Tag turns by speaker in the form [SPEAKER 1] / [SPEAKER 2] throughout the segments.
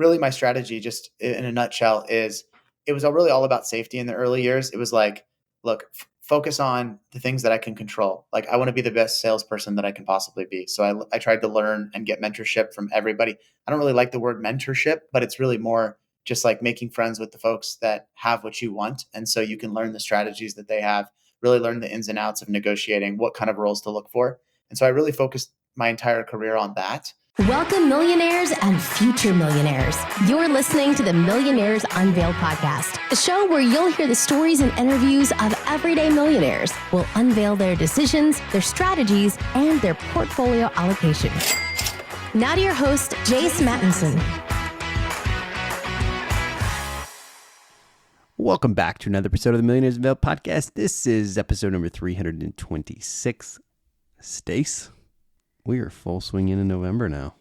[SPEAKER 1] really my strategy, just in a nutshell, is it was really all about safety in the early years. It was like, look, focus on the things that I can control. Like, I want to be the best salesperson that I can possibly be. So I tried to learn and get mentorship from everybody. I don't really like the word mentorship, but it's really more just like making friends with the folks that have what you want. And so you can learn the strategies that they have, really learn the ins and outs of negotiating, what kind of roles to look for. And so I really focused my entire career on that.
[SPEAKER 2] Welcome, millionaires and future millionaires. You're listening to the Millionaires Unveiled podcast, a show where you'll hear the stories and interviews of everyday millionaires. We'll unveil their decisions, their strategies, and their portfolio allocation. Now to your host, Jace Mattinson.
[SPEAKER 3] Welcome back to another episode of the Millionaires Unveiled podcast. This is episode number 326. Stace, we are full swing into November now.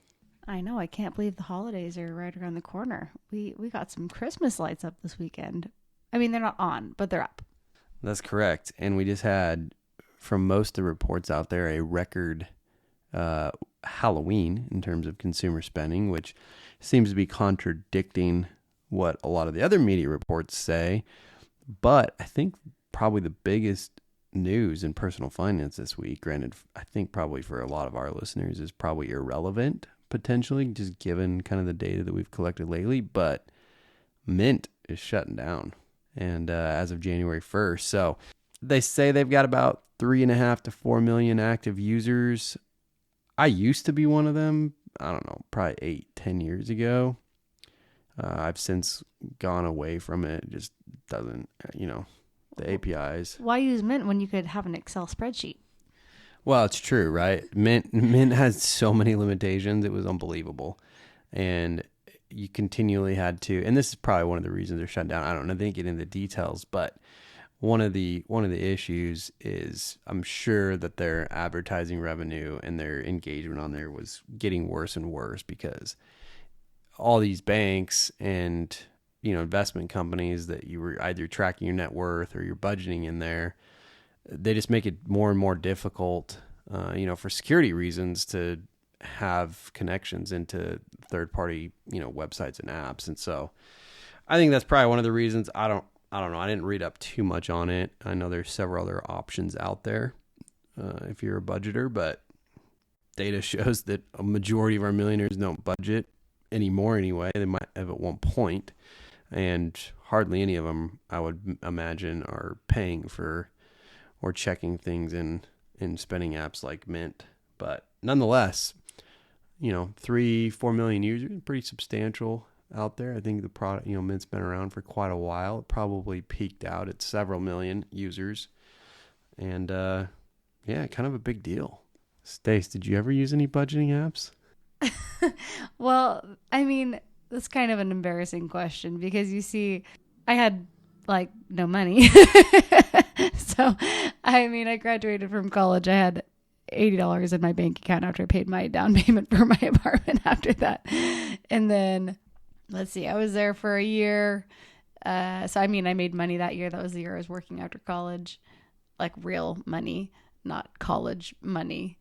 [SPEAKER 4] I know. I can't believe the holidays are right around the corner. We got some Christmas lights up this weekend. I mean, they're not on, but they're up.
[SPEAKER 3] That's correct. And we just had, from most of the reports out there, a record Halloween in terms of consumer spending, which seems to be contradicting what a lot of the other media reports say. But I think probably the biggest news in personal finance this week, granted, I think probably for a lot of our listeners is probably irrelevant potentially, just given kind of the data that we've collected lately, but Mint is shutting down, and as of January 1st. So they say they've got about 3.5 to 4 million active users. I used to be one of them, I don't know, probably 8-10 years ago. I've since gone away from it. It just doesn't, the APIs.
[SPEAKER 4] Why use Mint when you could have an Excel spreadsheet?
[SPEAKER 3] Well, it's true, right? Mint has so many limitations. It was unbelievable. And you continually had to, and this is probably one of the reasons they're shut down. I don't know, they didn't get into the details, but one of the issues is I'm sure that their advertising revenue and their engagement on there was getting worse and worse because all these banks and investment companies that you were either tracking your net worth or your budgeting in there, they just make it more and more difficult, for security reasons to have connections into third-party, websites and apps. And so I think that's probably one of the reasons. I don't know. I didn't read up too much on it. I know there's several other options out there if you're a budgeter, but data shows that a majority of our millionaires don't budget anymore anyway. They might have at one point. And hardly any of them, I would imagine, are paying for or checking things in spending apps like Mint. But nonetheless, 3-4 million users, pretty substantial out there. I think the product, Mint's been around for quite a while. It probably peaked out at several million users. And kind of a big deal. Stace, did you ever use any budgeting apps?
[SPEAKER 4] Well, I mean, that's kind of an embarrassing question because you see, I had no money. So, I graduated from college. I had $80 in my bank account after I paid my down payment for my apartment after that. And then, let's see, I was there for a year. I made money that year. That was the year I was working after college, like real money, not college money.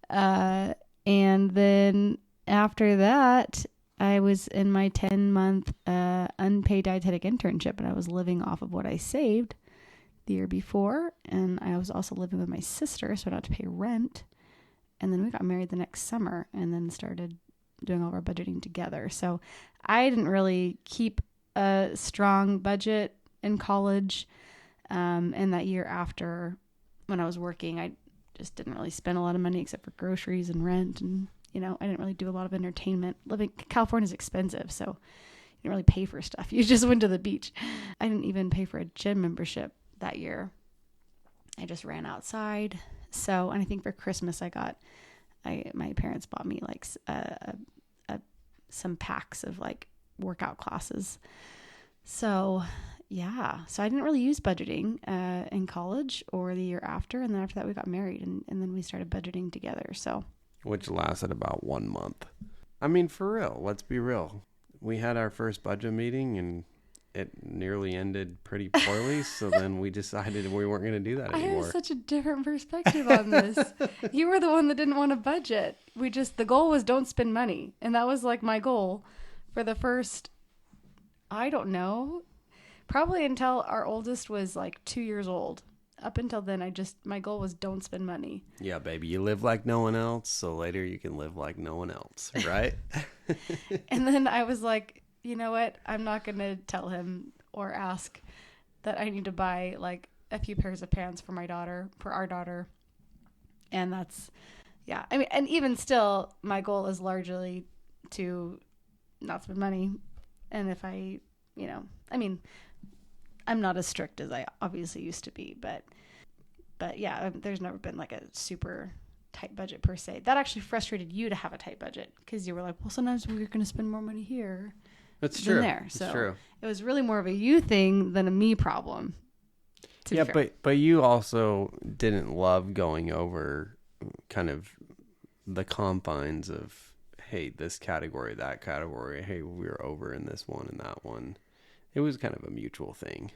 [SPEAKER 4] And then after that, I was in my 10-month unpaid dietetic internship, and I was living off of what I saved the year before. And I was also living with my sister, so I don't have to pay rent. And then we got married the next summer and then started doing all of our budgeting together. So I didn't really keep a strong budget in college. And that year after, when I was working, I just didn't really spend a lot of money except for groceries and rent, and I didn't really do a lot of entertainment. California's expensive, so you didn't really pay for stuff. You just went to the beach. I didn't even pay for a gym membership that year. I just ran outside. So, and I think for Christmas my parents bought me some packs of workout classes. So yeah, so I didn't really use budgeting in college or the year after. And then after that we got married and then we started budgeting together. So,
[SPEAKER 3] which lasted about 1 month. I mean, for real, let's be real. We had our first budget meeting and it nearly ended pretty poorly. So then we decided we weren't going to do that anymore.
[SPEAKER 4] I have such a different perspective on this. You were the one that didn't want to budget. The goal was don't spend money. And that was my goal for the first, I don't know, probably until our oldest was like 2 years old. Up until then, my goal was don't spend money.
[SPEAKER 3] Yeah, baby, you live like no one else, so later you can live like no one else, right?
[SPEAKER 4] And then I was like, you know what? I'm not going to tell him or ask that I need to buy like a few pairs of pants for our daughter. And that's, yeah. I mean, and even still, my goal is largely to not spend money. And if I mean, I'm not as strict as I obviously used to be, but yeah, there's never been like a super tight budget per se. That actually frustrated you to have a tight budget because you were like, well, sometimes we're going to spend more money here
[SPEAKER 3] That's
[SPEAKER 4] than
[SPEAKER 3] true.
[SPEAKER 4] there.
[SPEAKER 3] That's
[SPEAKER 4] So
[SPEAKER 3] true.
[SPEAKER 4] it was really more of a you thing than a me problem.
[SPEAKER 3] Yeah, but you also didn't love going over kind of the confines of, hey, this category, that category. Hey, we're over in this one and that one. It was kind of a mutual thing.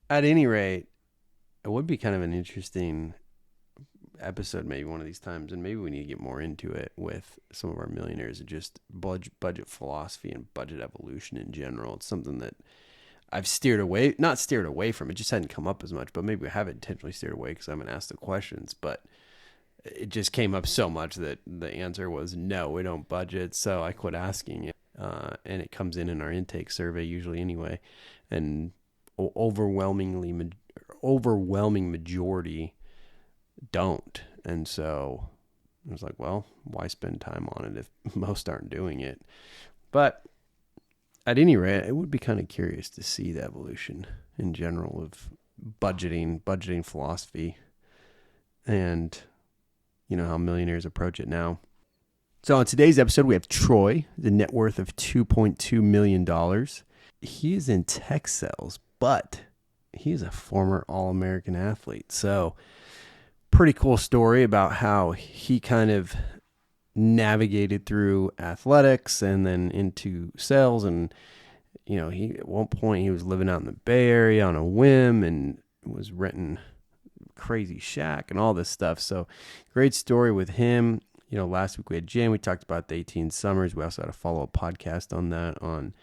[SPEAKER 3] At any rate, it would be kind of an interesting episode maybe one of these times, and maybe we need to get more into it with some of our millionaires and just budget philosophy and budget evolution in general. It's something that I've not steered away from. It just hadn't come up as much, but maybe I haven't intentionally steered away because I haven't asked the questions. But it just came up so much that the answer was no, we don't budget. So I quit asking it. And it comes in our intake survey usually anyway. And overwhelming majority don't. And so I was like, well, why spend time on it if most aren't doing it? But at any rate, it would be kind of curious to see the evolution in general of budgeting philosophy, and how millionaires approach it now. So on today's episode, we have Troy, the net worth of $2.2 million. He is in tech sales, but he is a former All-American athlete. So pretty cool story about how he kind of navigated through athletics and then into sales. And, he at one point he was living out in the Bay Area on a whim and was renting a crazy shack and all this stuff. So great story with him. Last week we had Jan. We talked about the 18 summers. We also had a follow-up podcast on that on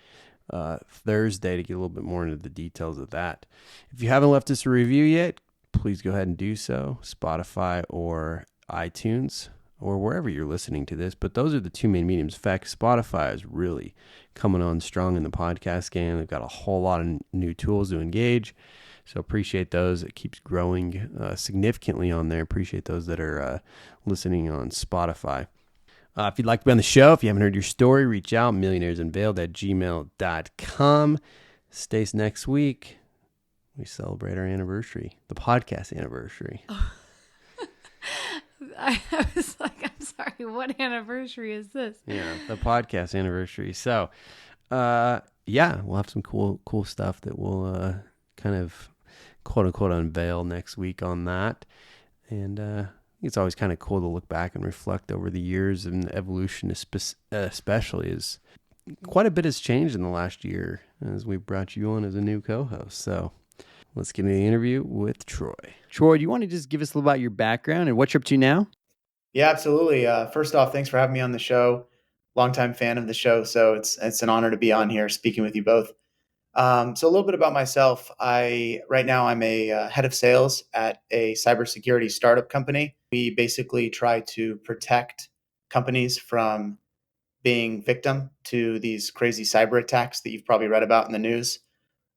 [SPEAKER 3] Thursday to get a little bit more into the details of that. If you haven't left us a review yet, please go ahead and do so. Spotify or iTunes or wherever you're listening to this. But those are the two main mediums. In fact, Spotify is really coming on strong in the podcast game. They've got a whole lot of new tools to engage. So appreciate those. It keeps growing significantly on there. Appreciate those that are listening on Spotify. If you'd like to be on the show, if you haven't heard your story, reach out, millionairesunveiled@gmail.com. Stace next week. We celebrate our anniversary, the podcast anniversary.
[SPEAKER 4] I was like, I'm sorry, what anniversary is this?
[SPEAKER 3] Yeah, the podcast anniversary. So, we'll have some cool stuff that we'll kind of quote unquote unveil next week on that. And it's always kind of cool to look back and reflect over the years, and the evolution especially is quite a bit has changed in the last year as we brought you on as a new co-host. So let's get into the interview with Troy.
[SPEAKER 5] Troy, do you want to just give us a little about your background and what you're up to now?
[SPEAKER 1] Yeah, absolutely. First off, thanks for having me on the show. Longtime fan of the show, so it's an honor to be on here speaking with you both. So a little bit about myself. Right now I'm a head of sales at a cybersecurity startup company. We basically try to protect companies from being victim to these crazy cyber attacks that you've probably read about in the news.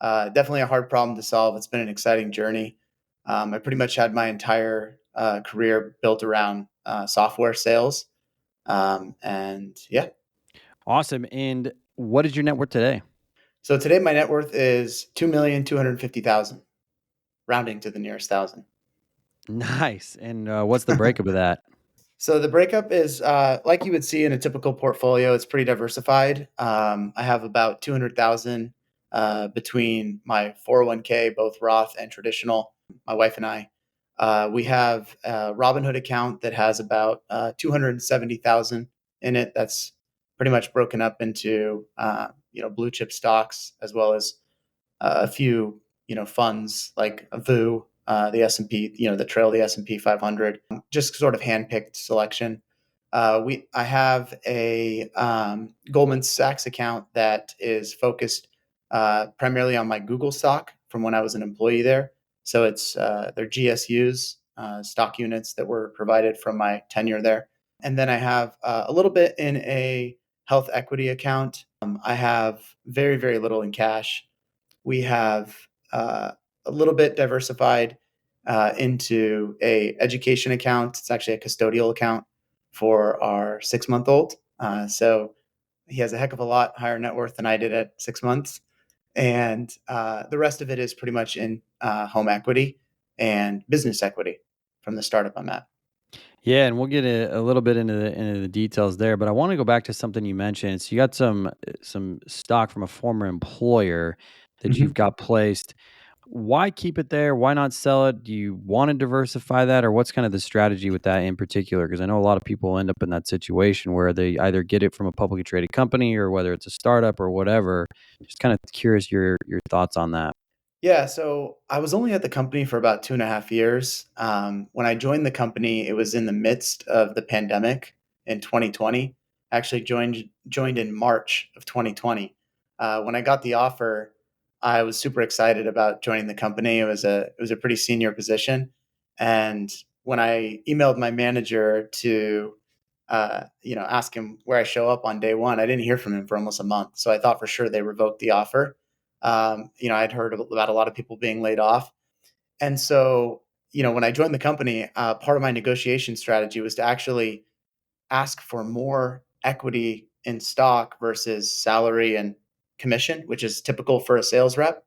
[SPEAKER 1] Definitely a hard problem to solve. It's been an exciting journey. I pretty much had my entire career built around software sales. And yeah.
[SPEAKER 5] Awesome. And what is your net worth today?
[SPEAKER 1] So today my net worth is 2,250,000, rounding to the nearest thousand.
[SPEAKER 5] Nice. And what's the breakup of that?
[SPEAKER 1] So the breakup is like you would see in a typical portfolio. It's pretty diversified. I have about 200,000 between my 401k, both Roth and traditional. My wife and I. We have a Robinhood account that has about 270,000 in it. That's pretty much broken up into blue chip stocks, as well as a few funds like VU, the S&P, that trail the S&P 500. Just sort of handpicked selection. I have a Goldman Sachs account that is focused primarily on my Google stock from when I was an employee there. So it's their GSUs, stock units that were provided from my tenure there. And then I have a little bit in a health equity account. I have very, very little in cash. We have a little bit diversified into a education account. It's actually a custodial account for our 6 month old. So he has a heck of a lot higher net worth than I did at 6 months. And the rest of it is pretty much in home equity and business equity from the startup I'm at.
[SPEAKER 5] Yeah, and we'll get a little bit into the details there, but I want to go back to something you mentioned. So you got some stock from a former employer that you've
[SPEAKER 1] Mhm.
[SPEAKER 5] got placed. Why keep it there? Why not sell it? Do you want to diversify that, or what's kind of the strategy with that in particular? Because I know a lot of people end up in that situation where they either get it from a publicly traded company or whether it's a startup or whatever. Just kind of curious your thoughts on that.
[SPEAKER 1] Yeah, so I was only at the company for about 2.5 years. When I joined the company, it was in the midst of the pandemic in 2020. Actually, joined in March of 2020. When I got the offer, I was super excited about joining the company. It was a pretty senior position, and when I emailed my manager to ask him where I show up on day one, I didn't hear from him for almost a month. So I thought for sure they revoked the offer. I'd heard about a lot of people being laid off. And so, when I joined the company, part of my negotiation strategy was to actually ask for more equity in stock versus salary and commission, which is typical for a sales rep,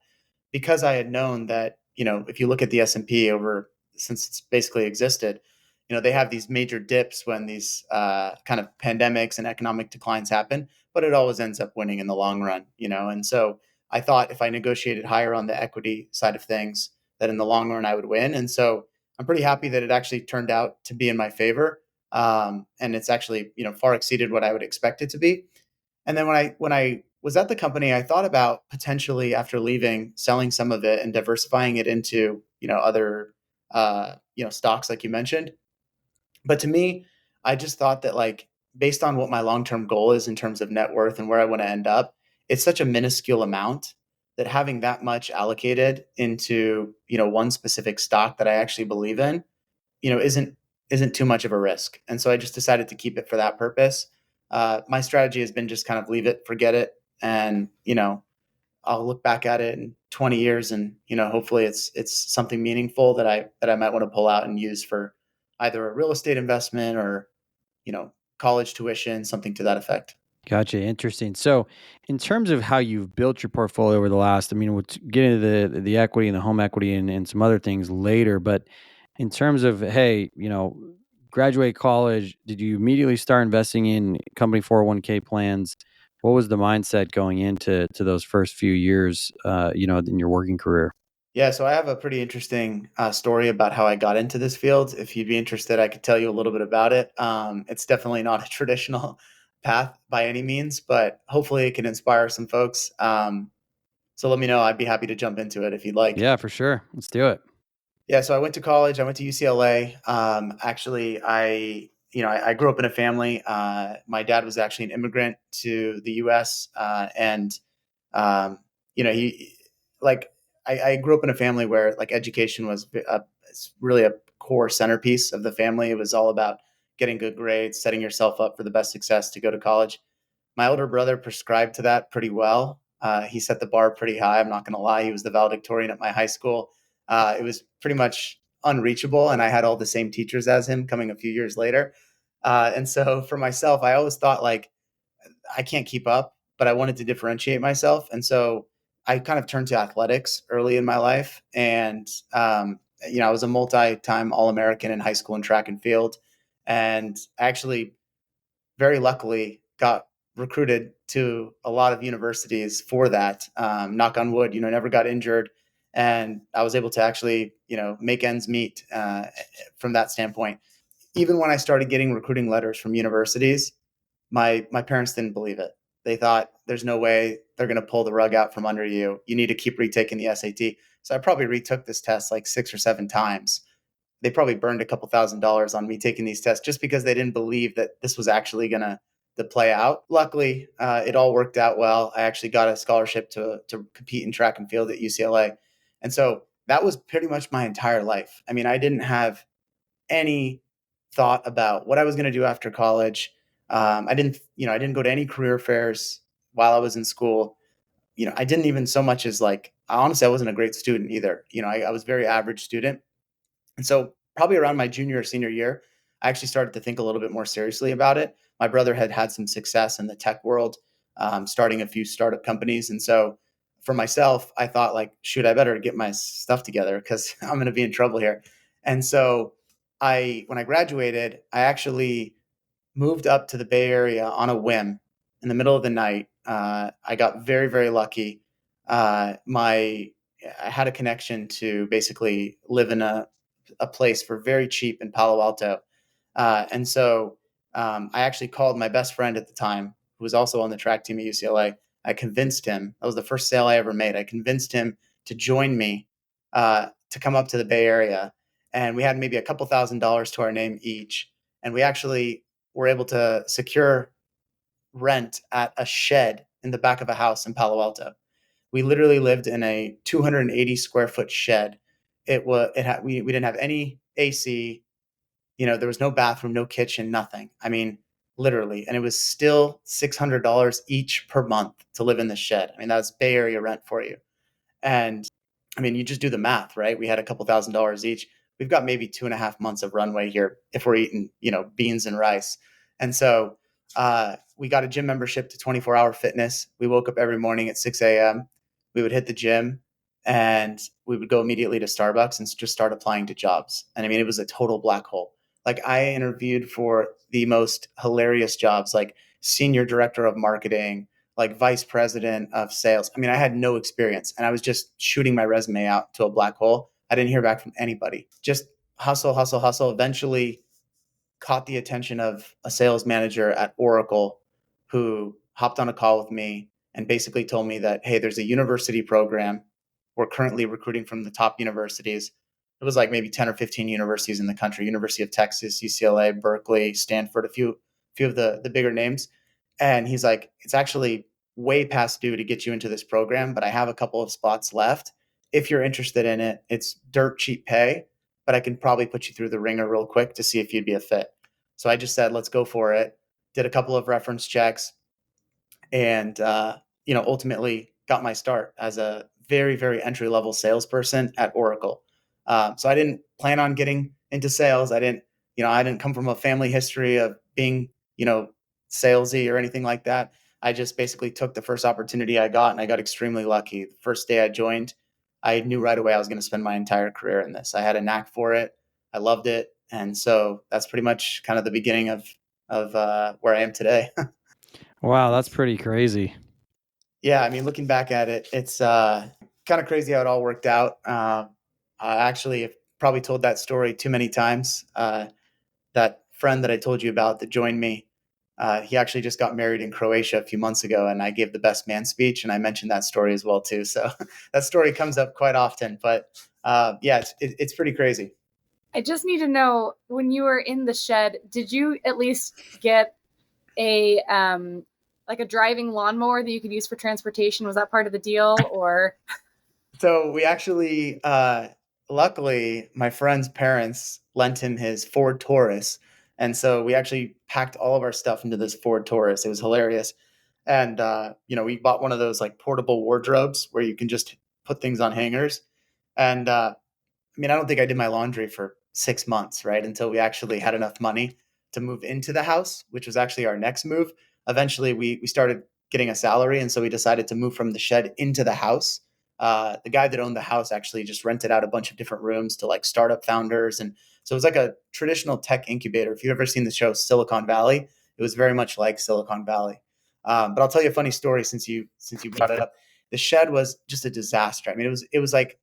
[SPEAKER 1] because I had known that, if you look at the S&P over since it's basically existed, they have these major dips when these kind of pandemics and economic declines happen, but it always ends up winning in the long run. And so I thought if I negotiated higher on the equity side of things, that in the long run I would win. And so I'm pretty happy that it actually turned out to be in my favor. And it's actually, far exceeded what I would expect it to be. And then when I was at the company, I thought about potentially after leaving, selling some of it and diversifying it into other stocks like you mentioned. But to me, I just thought that like based on what my long term goal is in terms of net worth and where I want to end up, it's such a minuscule amount that having that much allocated into one specific stock that I actually believe in isn't too much of a risk. And so I just decided to keep it for that purpose. My strategy has been just kind of leave it, forget it, and I'll look back at it in 20 years, and hopefully it's something meaningful that I might want to pull out and use for either a real estate investment or you know college tuition, something to that effect.
[SPEAKER 5] Gotcha. Interesting. So, in terms of how you've built your portfolio over the last, I mean, we'll get into the equity and the home equity and some other things later. But in terms of, hey, graduate college, did you immediately start investing in company 401k plans? What was the mindset going into those first few years, in your working career?
[SPEAKER 1] Yeah, so I have a pretty interesting story about how I got into this field. If you'd be interested, I could tell you a little bit about it. It's definitely not a traditional path by any means, but hopefully it can inspire some folks. So let me know. I'd be happy to jump into it if you'd like.
[SPEAKER 5] Yeah, for sure. Let's do it.
[SPEAKER 1] Yeah, so I went to college. I went to UCLA. Actually, I grew up in a family. My dad was actually an immigrant to the U.S. And um, he like I grew up in a family where like education was it's really a core centerpiece of the family. It was all about getting good grades, setting yourself up for the best success to go to college. My older brother prescribed to that pretty well. He set the bar pretty high. I'm not going to lie. He was the valedictorian at my high school. It was pretty much unreachable, and I had all the same teachers as him coming a few years later. And so for myself, I always thought like I can't keep up, but I wanted to differentiate myself, and so I kind of turned to athletics early in my life, and I was a multi-time All-American in high school in track and field, and actually very luckily got recruited to a lot of universities for that. Knock on wood, never got injured. And I was able to actually, make ends meet from that standpoint. Even when I started getting recruiting letters from universities, my parents didn't believe it. They thought there's no way they're going to pull the rug out from under you. You need to keep retaking the SAT. So I probably retook this test like 6 or 7 times they probably burned a couple $1,000s on me taking these tests just because they didn't believe that this was actually going to play out. Luckily, it all worked out well. I actually got a scholarship to compete in track and field at UCLA. And so that was pretty much my entire life. I mean, I didn't have any thought about what I was going to do after college. I didn't go to any career fairs while I was in school. I didn't even so much as like, honestly, I wasn't a great student either. I was a very average student. And so probably around my junior or senior year, I actually started to think a little bit more seriously about it. My brother had had some success in the tech world, starting a few startup companies. And so for myself, I thought like, shoot, I better get my stuff together because I'm going to be in trouble here. And so when I graduated, I actually moved up to the Bay Area on a whim in the middle of the night. I got very, very lucky. I had a connection to basically live in a place for very cheap in Palo Alto. And so I actually called my best friend at the time, who was also on the track team at UCLA. I convinced him, that was the first sale I ever made. I convinced him to join me to come up to the Bay Area. And we had maybe a couple $1,000s to our name each. And we actually were able to secure rent at a shed in the back of a house in Palo Alto. We literally lived in a 280 square foot shed. We didn't have any AC. There was no bathroom, no kitchen, nothing. I mean, literally. And it was still $600 each per month to live in the shed. I mean, that's Bay Area rent for you. And I mean, you just do the math, right? We had a couple $1,000s each. We've got maybe 2.5 months of runway here if we're eating, beans and rice. And so we got a gym membership to 24-hour fitness. We woke up every morning at 6 a.m. We would hit the gym and we would go immediately to Starbucks and just start applying to jobs. And I mean, it was a total black hole. Like I interviewed for the most hilarious jobs, like senior director of marketing, like vice president of sales. I mean, I had no experience and I was just shooting my resume out to a black hole. I didn't hear back from anybody. Just hustle, hustle, hustle. Eventually caught the attention of a sales manager at Oracle who hopped on a call with me and basically told me that, hey, there's a university program. We're currently recruiting from the top universities. It was like maybe 10 or 15 universities in the country, University of Texas, UCLA, Berkeley, Stanford, a few of the bigger names. And he's like, it's actually way past due to get you into this program, but I have a couple of spots left. If you're interested in it, it's dirt cheap pay, but I can probably put you through the ringer real quick to see if you'd be a fit. So I just said, let's go for it. Did a couple of reference checks and, ultimately got my start as a very, very entry level salesperson at Oracle. So I didn't plan on getting into sales. I didn't come from a family history of being, salesy or anything like that. I just basically took the first opportunity I got and I got extremely lucky. The first day I joined, I knew right away I was going to spend my entire career in this. I had a knack for it. I loved it. And so that's pretty much kind of the beginning of where I am today.
[SPEAKER 5] Wow, that's pretty crazy.
[SPEAKER 1] Yeah, I mean, looking back at it, it's kind of crazy how it all worked out. I actually have probably told that story too many times. That friend that I told you about that joined me, he actually just got married in Croatia a few months ago, and I gave the best man speech, and I mentioned that story as well too. So that story comes up quite often. But yeah, it's pretty crazy.
[SPEAKER 6] I just need to know, when you were in the shed, did you at least get a like a driving lawnmower that you could use for transportation? Was that part of the deal, or?
[SPEAKER 1] So we actually, luckily, my friend's parents lent him his Ford Taurus. And so we actually packed all of our stuff into this Ford Taurus. It was hilarious. And, we bought one of those like portable wardrobes where you can just put things on hangers. And I mean, I don't think I did my laundry for 6 months, right? Until we actually had enough money to move into the house, which was actually our next move. Eventually, we started getting a salary. And so we decided to move from the shed into the house. The guy that owned the house actually just rented out a bunch of different rooms to like startup founders. And so it was like a traditional tech incubator. If you've ever seen the show Silicon Valley, it was very much like Silicon Valley. But I'll tell you a funny story since you brought it up. The shed was just a disaster. I mean, it was like,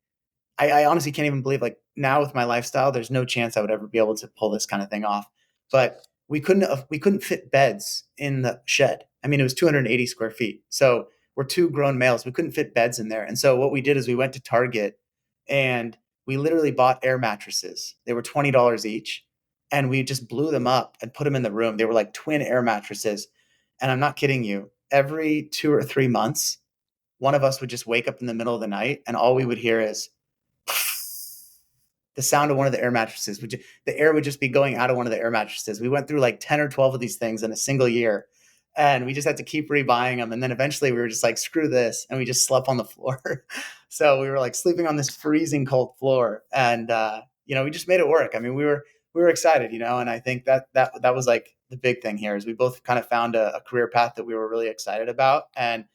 [SPEAKER 1] I honestly can't even believe, like, now with my lifestyle, there's no chance I would ever be able to pull this kind of thing off. But we couldn't fit beds in the shed. I mean, it was 280 square feet. So we're two grown males. We couldn't fit beds in there. And so what we did is we went to Target and We literally bought air mattresses. They were $20 each. And we just blew them up and put them in the room. They were like twin air mattresses. And I'm not kidding you. Every 2 or 3 months, one of us would just wake up in the middle of the night and all we would hear is the sound of one of the air mattresses. The air would just be going out of one of the air mattresses. We went through like 10 or 12 of these things in a single year. And we just had to keep rebuying them. And then eventually we were just like, screw this. And we just slept on the floor. So we were like sleeping on this freezing cold floor. And, we just made it work. I mean, we were excited, and I think that was like the big thing here is we both kind of found a career path that we were really excited about. And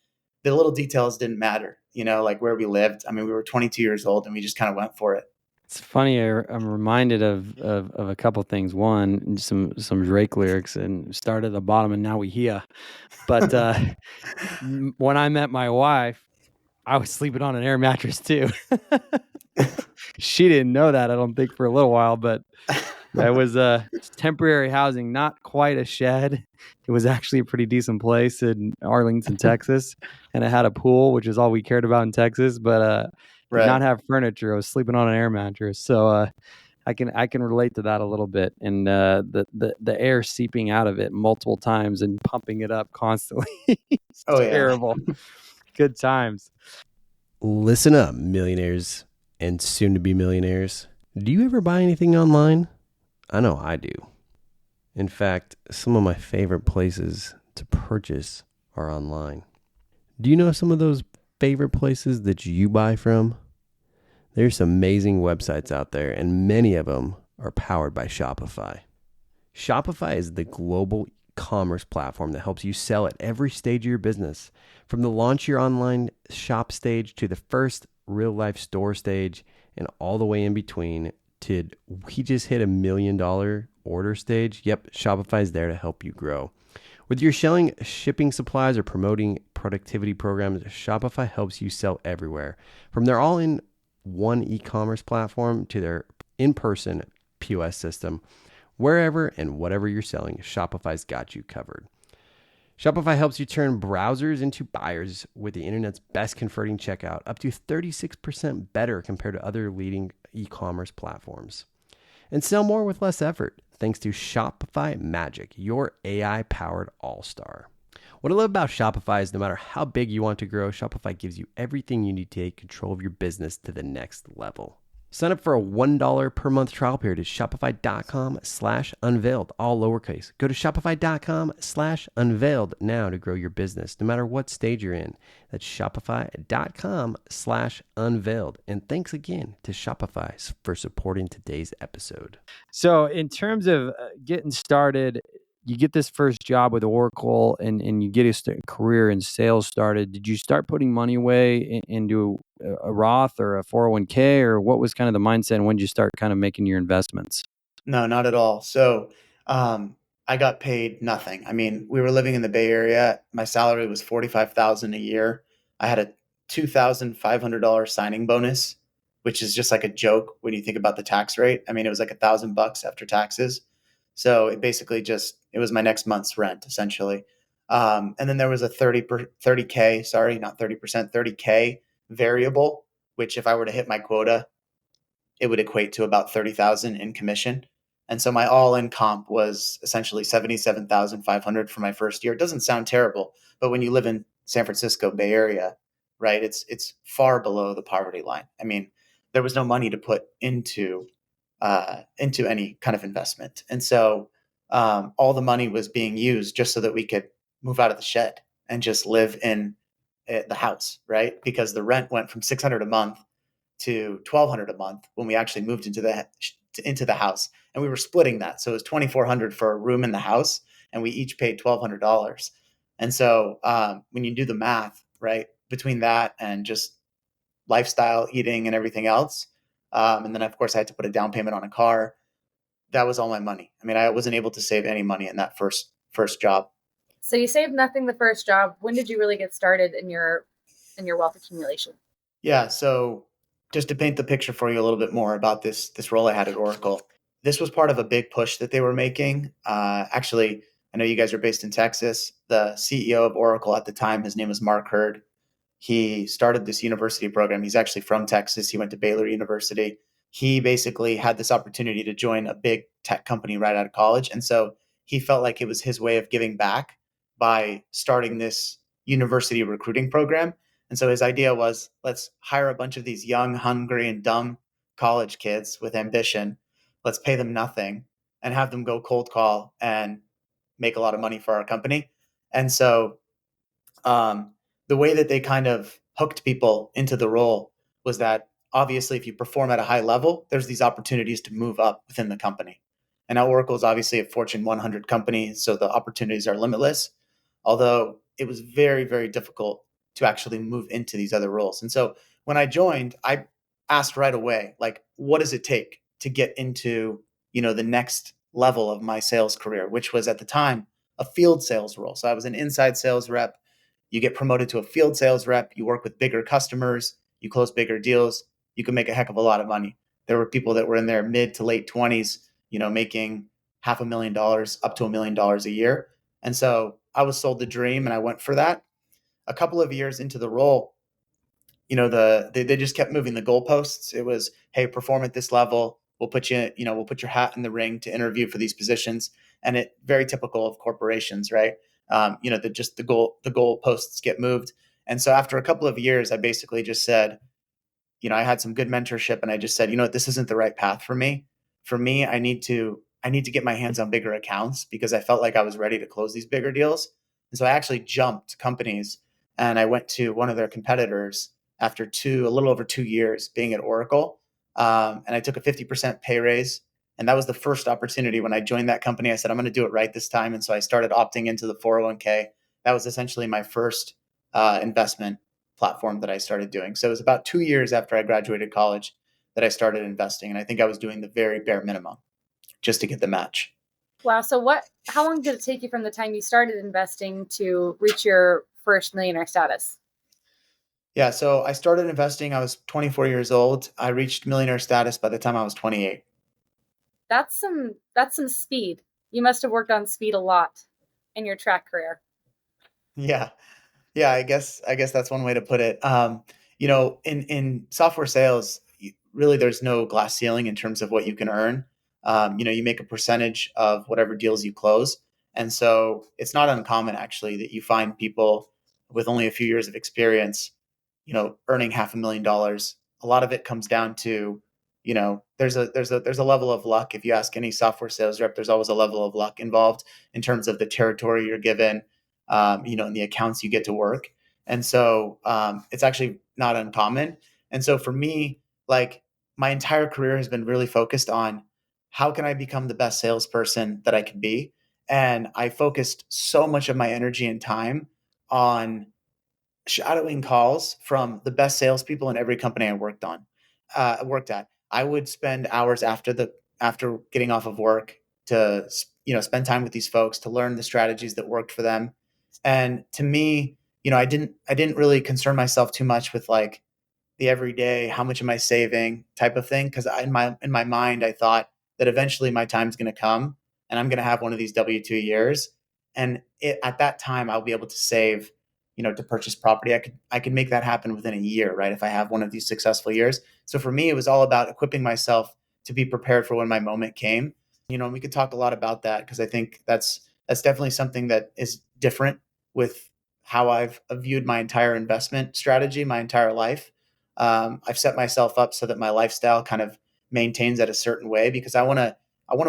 [SPEAKER 1] the little details didn't matter, like where we lived. I mean, we were 22 years old and we just kind of went for it.
[SPEAKER 5] It's funny. I'm reminded of a couple things. One, some Drake lyrics, and started at the bottom, and now we here. But when I met my wife, I was sleeping on an air mattress too. She didn't know that, I don't think, for a little while, but that was temporary housing, not quite a shed. It was actually a pretty decent place in Arlington, Texas, and it had a pool, which is all we cared about in Texas. But did not have furniture. I was sleeping on an air mattress, so I can relate to that a little bit. And the air seeping out of it multiple times and pumping it up constantly. It's terrible. Yeah. Good times.
[SPEAKER 3] Listen up, millionaires and soon to be millionaires. Do you ever buy anything online? I know I do. In fact, some of my favorite places to purchase are online. Do you know some of those favorite places that you buy from? There's some amazing websites out there, and many of them are powered by Shopify. Shopify is the global commerce platform that helps you sell at every stage of your business, from the launch your online shop stage to the first real life store stage and all the way in between to we just hit $1 million order stage. Yep, Shopify is there to help you grow. Whether you're selling shipping supplies or promoting productivity programs, Shopify helps you sell everywhere. From their all-in-one e-commerce platform to their in-person POS system, wherever and whatever you're selling, Shopify's got you covered. Shopify helps you turn browsers into buyers with the internet's best converting checkout, up to 36% better compared to other leading e-commerce platforms. And sell more with less effort, thanks to Shopify Magic, your AI-powered all-star. What I love about Shopify is no matter how big you want to grow, Shopify gives you everything you need to take control of your business to the next level. Sign up for a $1 per month trial period at shopify.com/unveiled, all lowercase. Go to shopify.com/unveiled now to grow your business, no matter what stage you're in. That's shopify.com/unveiled. And thanks again to Shopify for supporting today's episode.
[SPEAKER 5] So in terms of getting started, you get this first job with Oracle and you get a career in sales started. Did you start putting money away into a Roth or a 401k, or what was kind of the mindset, and when did you start kind of making your investments?
[SPEAKER 1] No, not at all. So I got paid nothing. I mean, we were living in the Bay Area. My salary was $45,000 a year. I had a $2,500 signing bonus, which is just like a joke when you think about the tax rate. I mean, it was like $1,000 after taxes. So it basically it was my next month's rent essentially. And then there was a 30K, sorry, not 30%, 30K variable, which if I were to hit my quota, it would equate to about 30,000 in commission. And so my all-in comp was essentially 77,500 for my first year. It doesn't sound terrible, but when you live in San Francisco Bay Area, right, it's far below the poverty line. I mean, there was no money to put into any kind of investment. And so all the money was being used just so that we could move out of the shed and just live in the house, right? Because the rent went from $600 a month to $1,200 a month when we actually moved into the house, and we were splitting that. So it was $2,400 for a room in the house, and we each paid $1,200. And so when you do the math, right, between that and just lifestyle, eating, and everything else, and then of course I had to put a down payment on a car. That was all my money. I mean, I wasn't able to save any money in that first job.
[SPEAKER 6] So you saved nothing the first job. When did you really get started in your wealth accumulation?
[SPEAKER 1] Yeah. So just to paint the picture for you a little bit more about this role I had at Oracle, this was part of a big push that they were making. Actually, I know you guys are based in Texas. The CEO of Oracle at the time, his name was Mark Hurd. He started this university program. He's actually from Texas. He went to Baylor University. he basically had this opportunity to join a big tech company right out of college. And so he felt like it was his way of giving back by starting this university recruiting program. And so his idea was, let's hire a bunch of these young, hungry, and dumb college kids with ambition. Let's pay them nothing and have them go cold call and make a lot of money for our company. And so um, the way that they kind of hooked people into the role was that obviously, if you perform at a high level, there's these opportunities to move up within the company. And now Oracle is obviously a Fortune 100 company, so the opportunities are limitless. Although it was very, very difficult to actually move into these other roles. And so when I joined, I asked right away, like, what does it take to get into, the next level of my sales career, which was at the time a field sales role. So I was an inside sales rep. You get promoted to a field sales rep, you work with bigger customers, you close bigger deals, you can make a heck of a lot of money. There were people that were in their mid to late 20s, making $500,000 up to $1 million a year. And so I was sold the dream and I went for that. A couple of years into the role, they just kept moving the goalposts. It was, hey, perform at this level. We'll put your hat in the ring to interview for these positions. And it very typical of corporations, right? The goalposts get moved. And so after a couple of years, I basically just said, I had some good mentorship and I just said, this isn't the right path for me. For me, I need to get my hands on bigger accounts because I felt like I was ready to close these bigger deals. And so I actually jumped companies and I went to one of their competitors after a little over 2 years being at Oracle. And I took a 50% pay raise. And that was the first opportunity when I joined that company. I said, I'm going to do it right this time. And so I started opting into the 401k. That was essentially my first investment platform that I started doing. So it was about 2 years after I graduated college that I started investing. And I think I was doing the very bare minimum just to get the match.
[SPEAKER 6] Wow. So how long did it take you from the time you started investing to reach your first millionaire status?
[SPEAKER 1] Yeah. So I started investing. I was 24 years old. I reached millionaire status by the time I was 28.
[SPEAKER 6] That's some speed. You must have worked on speed a lot in your track career.
[SPEAKER 1] Yeah. Yeah, I guess that's one way to put it. In software sales, really there's no glass ceiling in terms of what you can earn. You make a percentage of whatever deals you close, and so it's not uncommon actually that you find people with only a few years of experience, earning $500,000. A lot of it comes down to, there's a level of luck. If you ask any software sales rep, there's always a level of luck involved in terms of the territory you're given, and the accounts you get to work. And so it's actually not uncommon. And so for me, like my entire career has been really focused on how can I become the best salesperson that I can be. And I focused so much of my energy and time on shadowing calls from the best salespeople in every company I worked at. I would spend hours after getting off of work to spend time with these folks to learn the strategies that worked for them. And to me, I didn't really concern myself too much with like the everyday, how much am I saving type of thing. Cause in my mind, I thought that eventually my time's going to come and I'm going to have one of these W-2 years. And at that time, I'll be able to save, to purchase property. I could make that happen within a year, right? If I have one of these successful years. So for me, it was all about equipping myself to be prepared for when my moment came. And we could talk a lot about that because I think that's definitely something that is different with how I've viewed my entire investment strategy, my entire life. I've set myself up so that my lifestyle kind of maintains at a certain way because I want to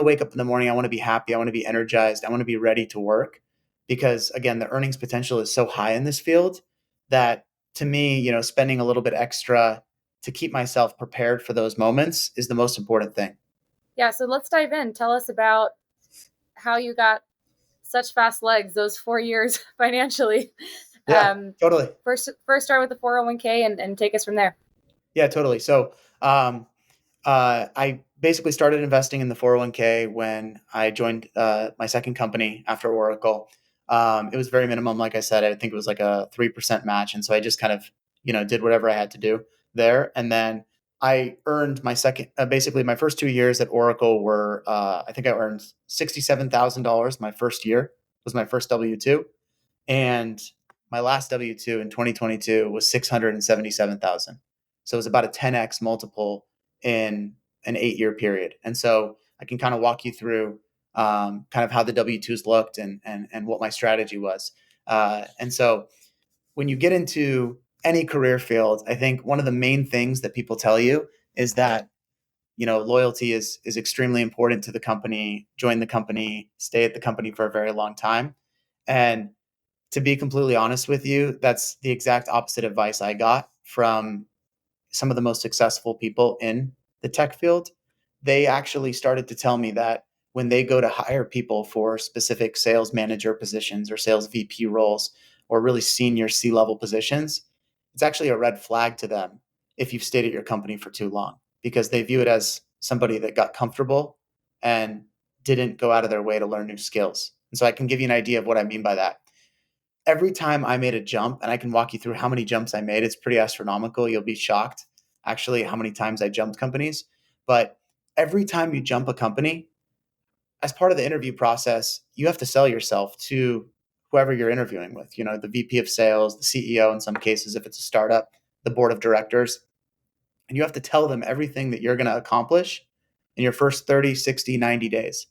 [SPEAKER 1] wake up in the morning. I want to be happy. I want to be energized. I want to be ready to work because again, the earnings potential is so high in this field that to me, spending a little bit extra to keep myself prepared for those moments is the most important thing.
[SPEAKER 6] Yeah. So let's dive in. Tell us about how you got such fast legs those 4 years financially.
[SPEAKER 1] Yeah, totally.
[SPEAKER 6] First start with the 401k and take us from there.
[SPEAKER 1] Yeah, totally. So, I basically started investing in the 401k when I joined my second company after Oracle. It was very minimum. Like I said, I think it was like a 3% match. And so I just kind of, did whatever I had to do there. And then I earned basically my first 2 years at Oracle were, I think I earned $67,000. My first year was my first W-2. And my last W-2 in 2022 was 677,000. So it was about a 10x multiple in an 8-year period. And so I can kind of walk you through kind of how the W-2s looked and what my strategy was. And so when you get into any career field, I think one of the main things that people tell you is that, loyalty is extremely important to the company. Join the company, stay at the company for a very long time. And to be completely honest with you, that's the exact opposite advice I got from some of the most successful people in the tech field. They actually started to tell me that when they go to hire people for specific sales manager positions or sales VP roles or really senior C-level positions, it's actually a red flag to them if you've stayed at your company for too long, because they view it as somebody that got comfortable and didn't go out of their way to learn new skills. And so I can give you an idea of what I mean by that. Every time I made a jump, and I can walk you through how many jumps I made, it's pretty astronomical. You'll be shocked actually how many times I jumped companies. But every time you jump a company, as part of the interview process, you have to sell yourself to whoever you're interviewing with, the VP of sales, the CEO in some cases, if it's a startup, the board of directors. And you have to tell them everything that you're going to accomplish in your first 30, 60, 90 days.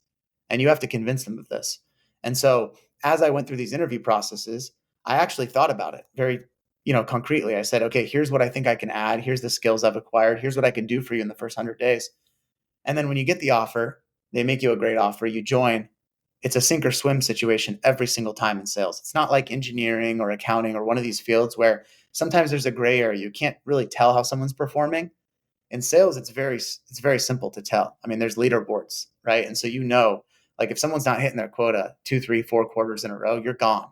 [SPEAKER 1] And you have to convince them of this. And so as I went through these interview processes, I actually thought about it very, concretely. I said, okay, here's what I think I can add. Here's the skills I've acquired. Here's what I can do for you in the first 100 days. And then when you get the offer, they make you a great offer, you join. It's a sink or swim situation every single time in sales. It's not like engineering or accounting or one of these fields where sometimes there's a gray area. You can't really tell how someone's performing. In sales, it's very simple to tell. I mean, there's leaderboards, right? And so like if someone's not hitting their quota 2, 3, 4 quarters in a row, you're gone.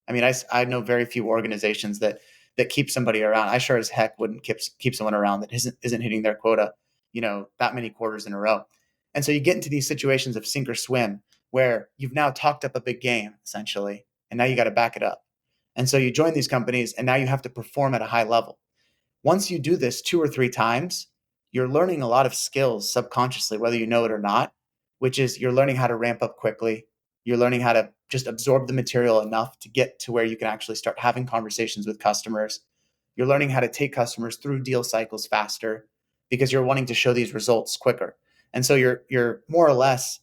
[SPEAKER 1] I mean, I know very few organizations that keep somebody around. I sure as heck wouldn't keep someone around that isn't hitting their quota, that many quarters in a row. And so you get into these situations of sink or swim where you've now talked up a big game essentially, and now you got to back it up. And so you join these companies and now you have to perform at a high level. Once you do this 2 or 3 times, you're learning a lot of skills subconsciously, whether you know it or not, which is you're learning how to ramp up quickly. You're learning how to just absorb the material enough to get to where you can actually start having conversations with customers. You're learning how to take customers through deal cycles faster because you're wanting to show these results quicker. And so you're more or less,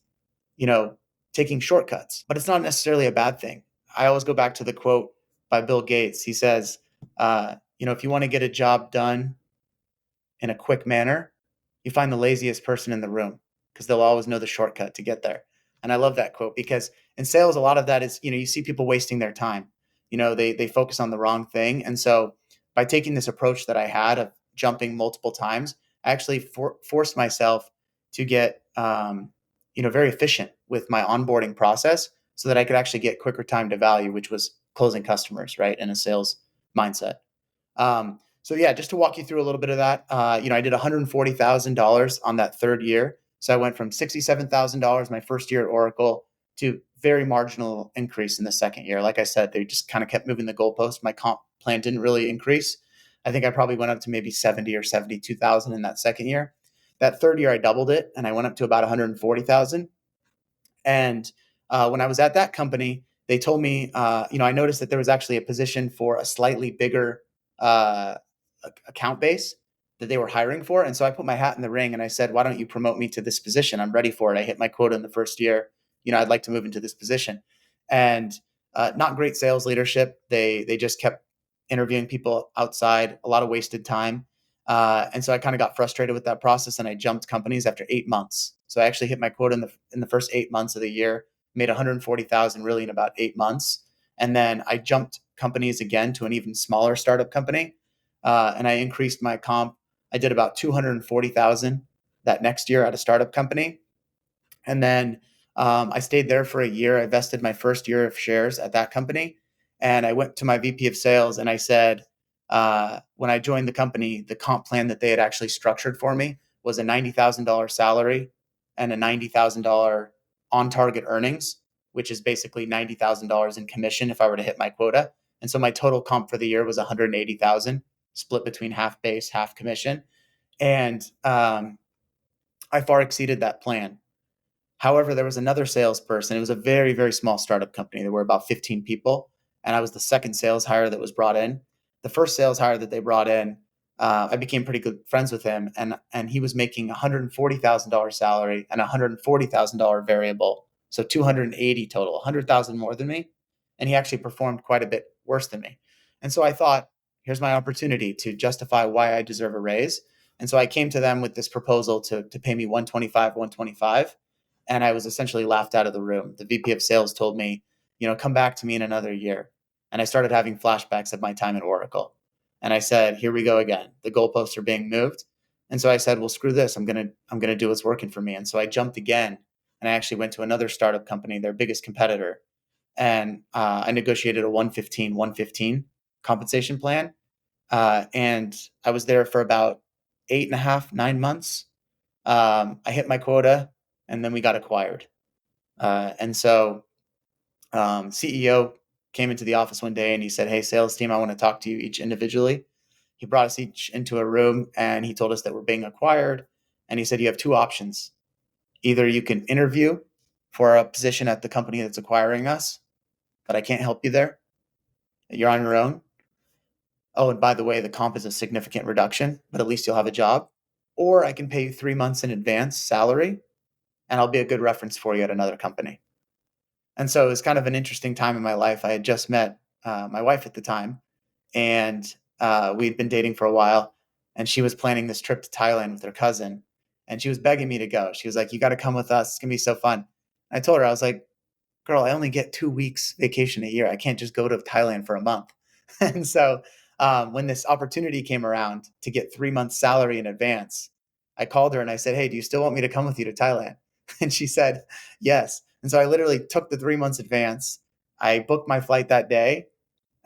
[SPEAKER 1] taking shortcuts, but it's not necessarily a bad thing. I always go back to the quote by Bill Gates. He says, if you want to get a job done in a quick manner, you find the laziest person in the room because they'll always know the shortcut to get there. And I love that quote because in sales, a lot of that is, you see people wasting their time. They focus on the wrong thing. And so by taking this approach that I had of jumping multiple times, I actually forced myself to get, very efficient with my onboarding process so that I could actually get quicker time to value, which was closing customers, right, in a sales mindset. So yeah, just to walk you through a little bit of that, I did $140,000 on that third year. So I went from $67,000 my first year at Oracle to very marginal increase in the second year. Like I said, they just kind of kept moving the goalpost. My comp plan didn't really increase. I think I probably went up to maybe 70 or 72,000 in that second year. That third year, I doubled it and I went up to about 140,000. And when I was at that company, they told me, I noticed that there was actually a position for a slightly bigger account base that they were hiring for. And so I put my hat in the ring and I said, why don't you promote me to this position? I'm ready for it. I hit my quota in the first year. I'd like to move into this position. And not great sales leadership. They just kept interviewing people outside, a lot of wasted time. And so I kind of got frustrated with that process and I jumped companies after 8 months. So I actually hit my quota in the first 8 months of the year, made 140,000 really in about 8 months. And then I jumped companies again to an even smaller startup company. And I increased my comp. I did about 240,000 that next year at a startup company. And then I stayed there for a year. I vested my first year of shares at that company. And I went to my VP of sales and I said, when I joined the company, the comp plan that they had actually structured for me was a $90,000 salary and a $90,000 on target earnings, which is basically $90,000 in commission if I were to hit my quota. And so my total comp for the year was 180,000, split between half base, half commission. And I far exceeded that plan. However, there was another salesperson. It was a very, very small startup company. There were about 15 people. And I was the second sales hire that was brought in. The first sales hire that they brought in, I became pretty good friends with him, and he was making $140,000 salary and $140,000 variable, so 280 total, 100,000 more than me, and he actually performed quite a bit worse than me. And so I thought, here's my opportunity to justify why I deserve a raise. And so I came to them with this proposal to pay me 125, and I was essentially laughed out of the room. The VP of sales told me, come back to me in another year. And I started having flashbacks of my time at Oracle. And I said, here we go again. The goalposts are being moved. And so I said, well, screw this. I'm gonna do what's working for me. And so I jumped again, and I actually went to another startup company, their biggest competitor, and I negotiated a 115 compensation plan. And I was there for about 8.5, 9 months. I hit my quota, and then we got acquired. And so CEO came into the office one day and he said, hey, sales team, I want to talk to you each individually. He brought us each into a room and he told us that we're being acquired. And he said, you have two options. Either you can interview for a position at the company that's acquiring us, but I can't help you there. You're on your own. Oh, and by the way, the comp is a significant reduction, but at least you'll have a job. Or I can pay you 3 months in advance salary, and I'll be a good reference for you at another company. And so it was kind of an interesting time in my life. I had just met my wife at the time, and we'd been dating for a while. And she was planning this trip to Thailand with her cousin, and she was begging me to go. She was like, "You got to come with us. It's gonna be so fun." And I told her, I was like, "Girl, I only get 2 weeks vacation a year. I can't just go to Thailand for a month." And so when this opportunity came around to get 3 months' salary in advance, I called her and I said, "Hey, do you still want me to come with you to Thailand?" And she said, "Yes." And so I literally took the 3 months advance. I booked my flight that day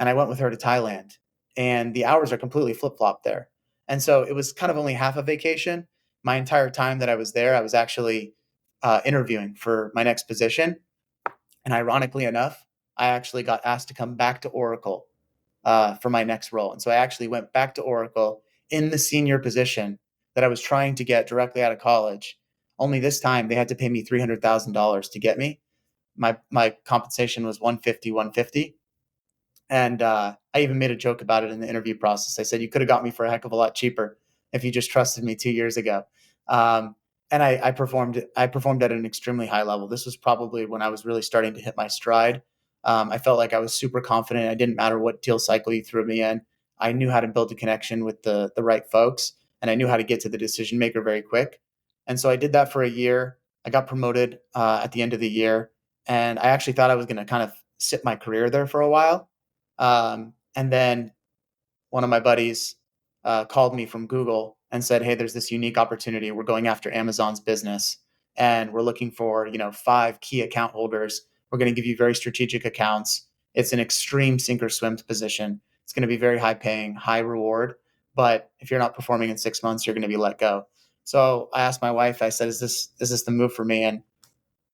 [SPEAKER 1] and I went with her to Thailand. And the hours are completely flip flopped there. And so it was kind of only half a vacation. My entire time that I was there, I was actually interviewing for my next position. And ironically enough, I actually got asked to come back to Oracle for my next role. And so I actually went back to Oracle in the senior position that I was trying to get directly out of college. Only this time they had to pay me $300,000 to get me. My compensation was 150. And I even made a joke about it in the interview process. I said, you could have got me for a heck of a lot cheaper if you just trusted me 2 years ago. And I performed at an extremely high level. This was probably when I was really starting to hit my stride. I felt like I was super confident. It didn't matter what deal cycle you threw me in. I knew how to build a connection with the right folks, and I knew how to get to the decision maker very quick. And so I did that for a year. I got promoted at the end of the year, and I actually thought I was going to kind of sit my career there for a while. And then one of my buddies called me from Google and said, "Hey, there's this unique opportunity. We're going after Amazon's business, and we're looking for 5 key account holders. We're going to give you very strategic accounts. It's an extreme sink or swim position. It's going to be very high paying, high reward. But if you're not performing in 6 months, you're going to be let go." So I asked my wife. I said, "Is this the move for me?" And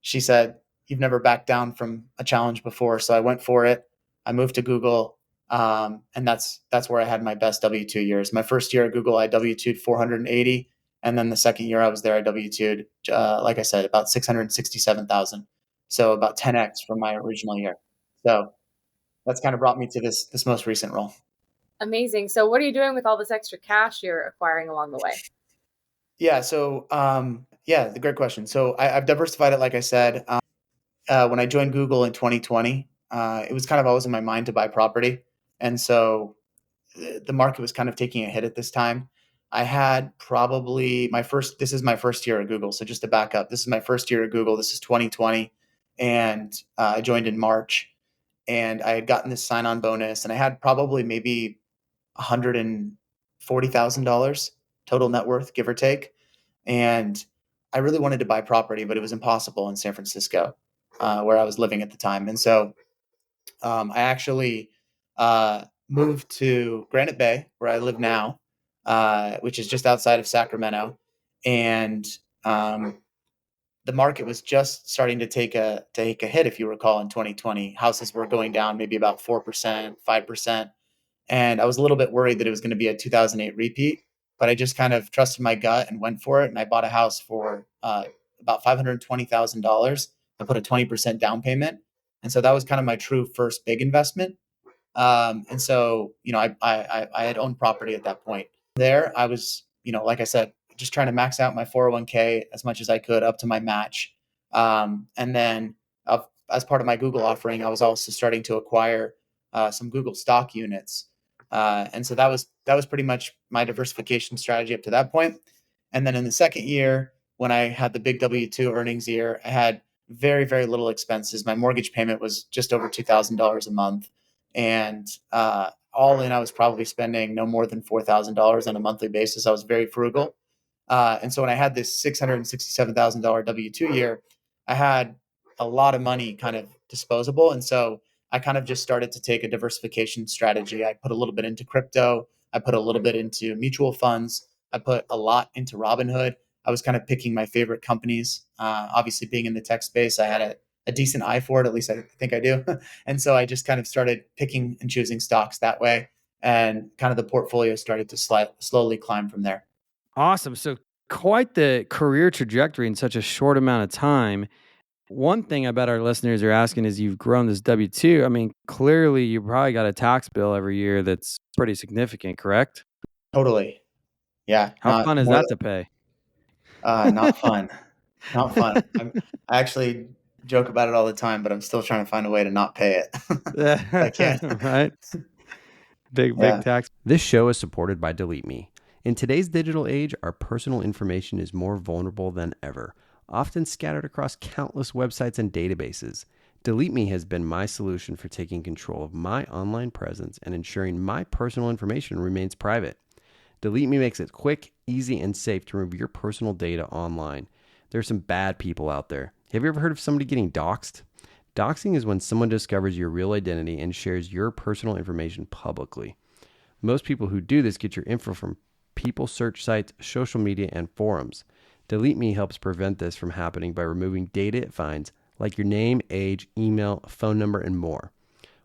[SPEAKER 1] she said, "You've never backed down from a challenge before." So I went for it. I moved to Google. And that's where I had my best W-2 years. My first year at Google, I W-2'd 480. And then the second year I was there, I W-2'd, like I said, about 667,000. So about 10x from my original year. So that's kind of brought me to this most recent role.
[SPEAKER 6] Amazing. So what are you doing with all this extra cash you're acquiring along the way?
[SPEAKER 1] Yeah. So, the great question. So I've diversified it, like I said. When I joined Google in 2020, it was kind of always in my mind to buy property. And so the market was kind of taking a hit at this time. I had probably this is my first year at Google. So just to back up, this is my first year at Google. This is 2020. And I joined in March, and I had gotten this sign on bonus, and I had probably maybe $140,000 total net worth, give or take. And I really wanted to buy property, but it was impossible in San Francisco, where I was living at the time. And so I actually moved to Granite Bay, where I live now, which is just outside of Sacramento. And the market was just starting to take a hit, if you recall, in 2020. Houses were going down maybe about 4%, 5%. And I was a little bit worried that it was going to be a 2008 repeat, but I just kind of trusted my gut and went for it. And I bought a house for about $520,000 and put a 20% down payment. And so that was kind of my true first big investment. And so, I had owned property at that point. there, I was, like I said, just trying to max out my 401k as much as I could up to my match. And then as part of my Google offering, I was also starting to acquire some Google stock units. And so that was pretty much my diversification strategy up to that point. And then in the second year, when I had the big W-2 earnings year, I had very, very little expenses. My mortgage payment was just over $2,000 a month. And all in, I was probably spending no more than $4,000 on a monthly basis. I was very frugal. And so when I had this $667,000 W-2 year, I had a lot of money kind of disposable. And so I kind of just started to take a diversification strategy. I put a little bit into crypto. I put a little bit into mutual funds. I put a lot into Robinhood. I was kind of picking my favorite companies. Obviously, being in the tech space, I had a decent eye for it. At least I think I do. And so I just kind of started picking and choosing stocks that way. And kind of the portfolio started to slowly climb from there.
[SPEAKER 5] Awesome. So quite the career trajectory in such a short amount of time. One thing I bet our listeners are asking is you've grown this W-2. I mean, clearly you probably got a tax bill every year that's pretty significant, correct?
[SPEAKER 1] Totally. Yeah.
[SPEAKER 5] How
[SPEAKER 1] Not
[SPEAKER 5] fun is
[SPEAKER 1] more
[SPEAKER 5] that to pay?
[SPEAKER 1] not fun. Not fun. I actually joke about it all the time, but I'm still trying to find a way to not pay it. If I can.
[SPEAKER 5] Right? Big
[SPEAKER 1] Yeah.
[SPEAKER 5] tax.
[SPEAKER 3] This show is supported by Delete Me. In today's digital age, our personal information is more vulnerable than ever, often scattered across countless websites and databases. Delete Me has been my solution for taking control of my online presence and ensuring my personal information remains private. Delete Me makes it quick, easy, and safe to remove your personal data online. There are some bad people out there. Have you ever heard of somebody getting doxxed? Doxing is when someone discovers your real identity and shares your personal information publicly. Most people who do this get your info from people search sites, social media, and forums. Delete Me helps prevent this from happening by removing data it finds, like your name, age, email, phone number, and more.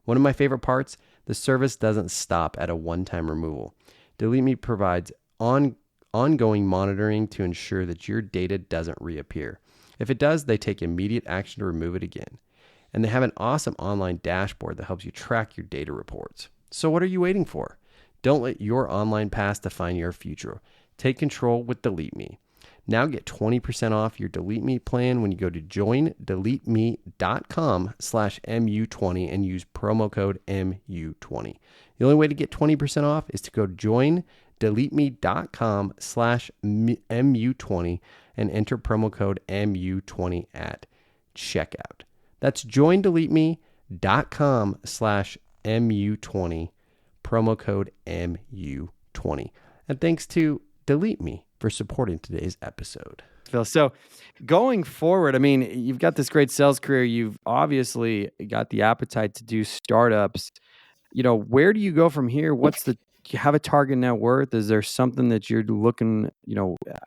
[SPEAKER 3] One of my favorite parts, the service doesn't stop at a one-time removal. Delete Me provides ongoing monitoring to ensure that your data doesn't reappear. If it does, they take immediate action to remove it again. And they have an awesome online dashboard that helps you track your data reports. So what are you waiting for? Don't let your online past define your future. Take control with Delete Me. Now get 20% off your Delete Me plan when you go to joindeleteme.com/MU20 and use promo code MU20. The only way to get 20% off is to go to joindeleteme.com/MU20 and enter promo code MU20 at checkout. That's joindeleteme.com/MU20, promo code MU20. And thanks to Delete Me for supporting today's episode.
[SPEAKER 5] Phil, so going forward, I mean, you've got this great sales career. You've obviously got the appetite to do startups. Where do you go from here? Do you have a target net worth? Is there something that you're looking,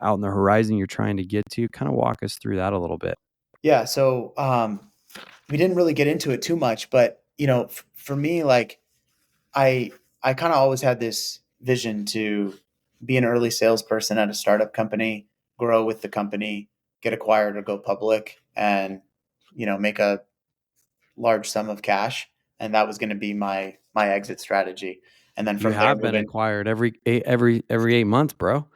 [SPEAKER 5] out in the horizon you're trying to get to? Kind of walk us through that a little bit.
[SPEAKER 1] Yeah. So we didn't really get into it too much, but for me, like I kind of always had this vision to be an early salesperson at a startup company, grow with the company, get acquired or go public, and make a large sum of cash. And that was going to be my exit strategy. And then
[SPEAKER 5] You
[SPEAKER 1] from there,
[SPEAKER 5] have been acquired every 8 months, bro.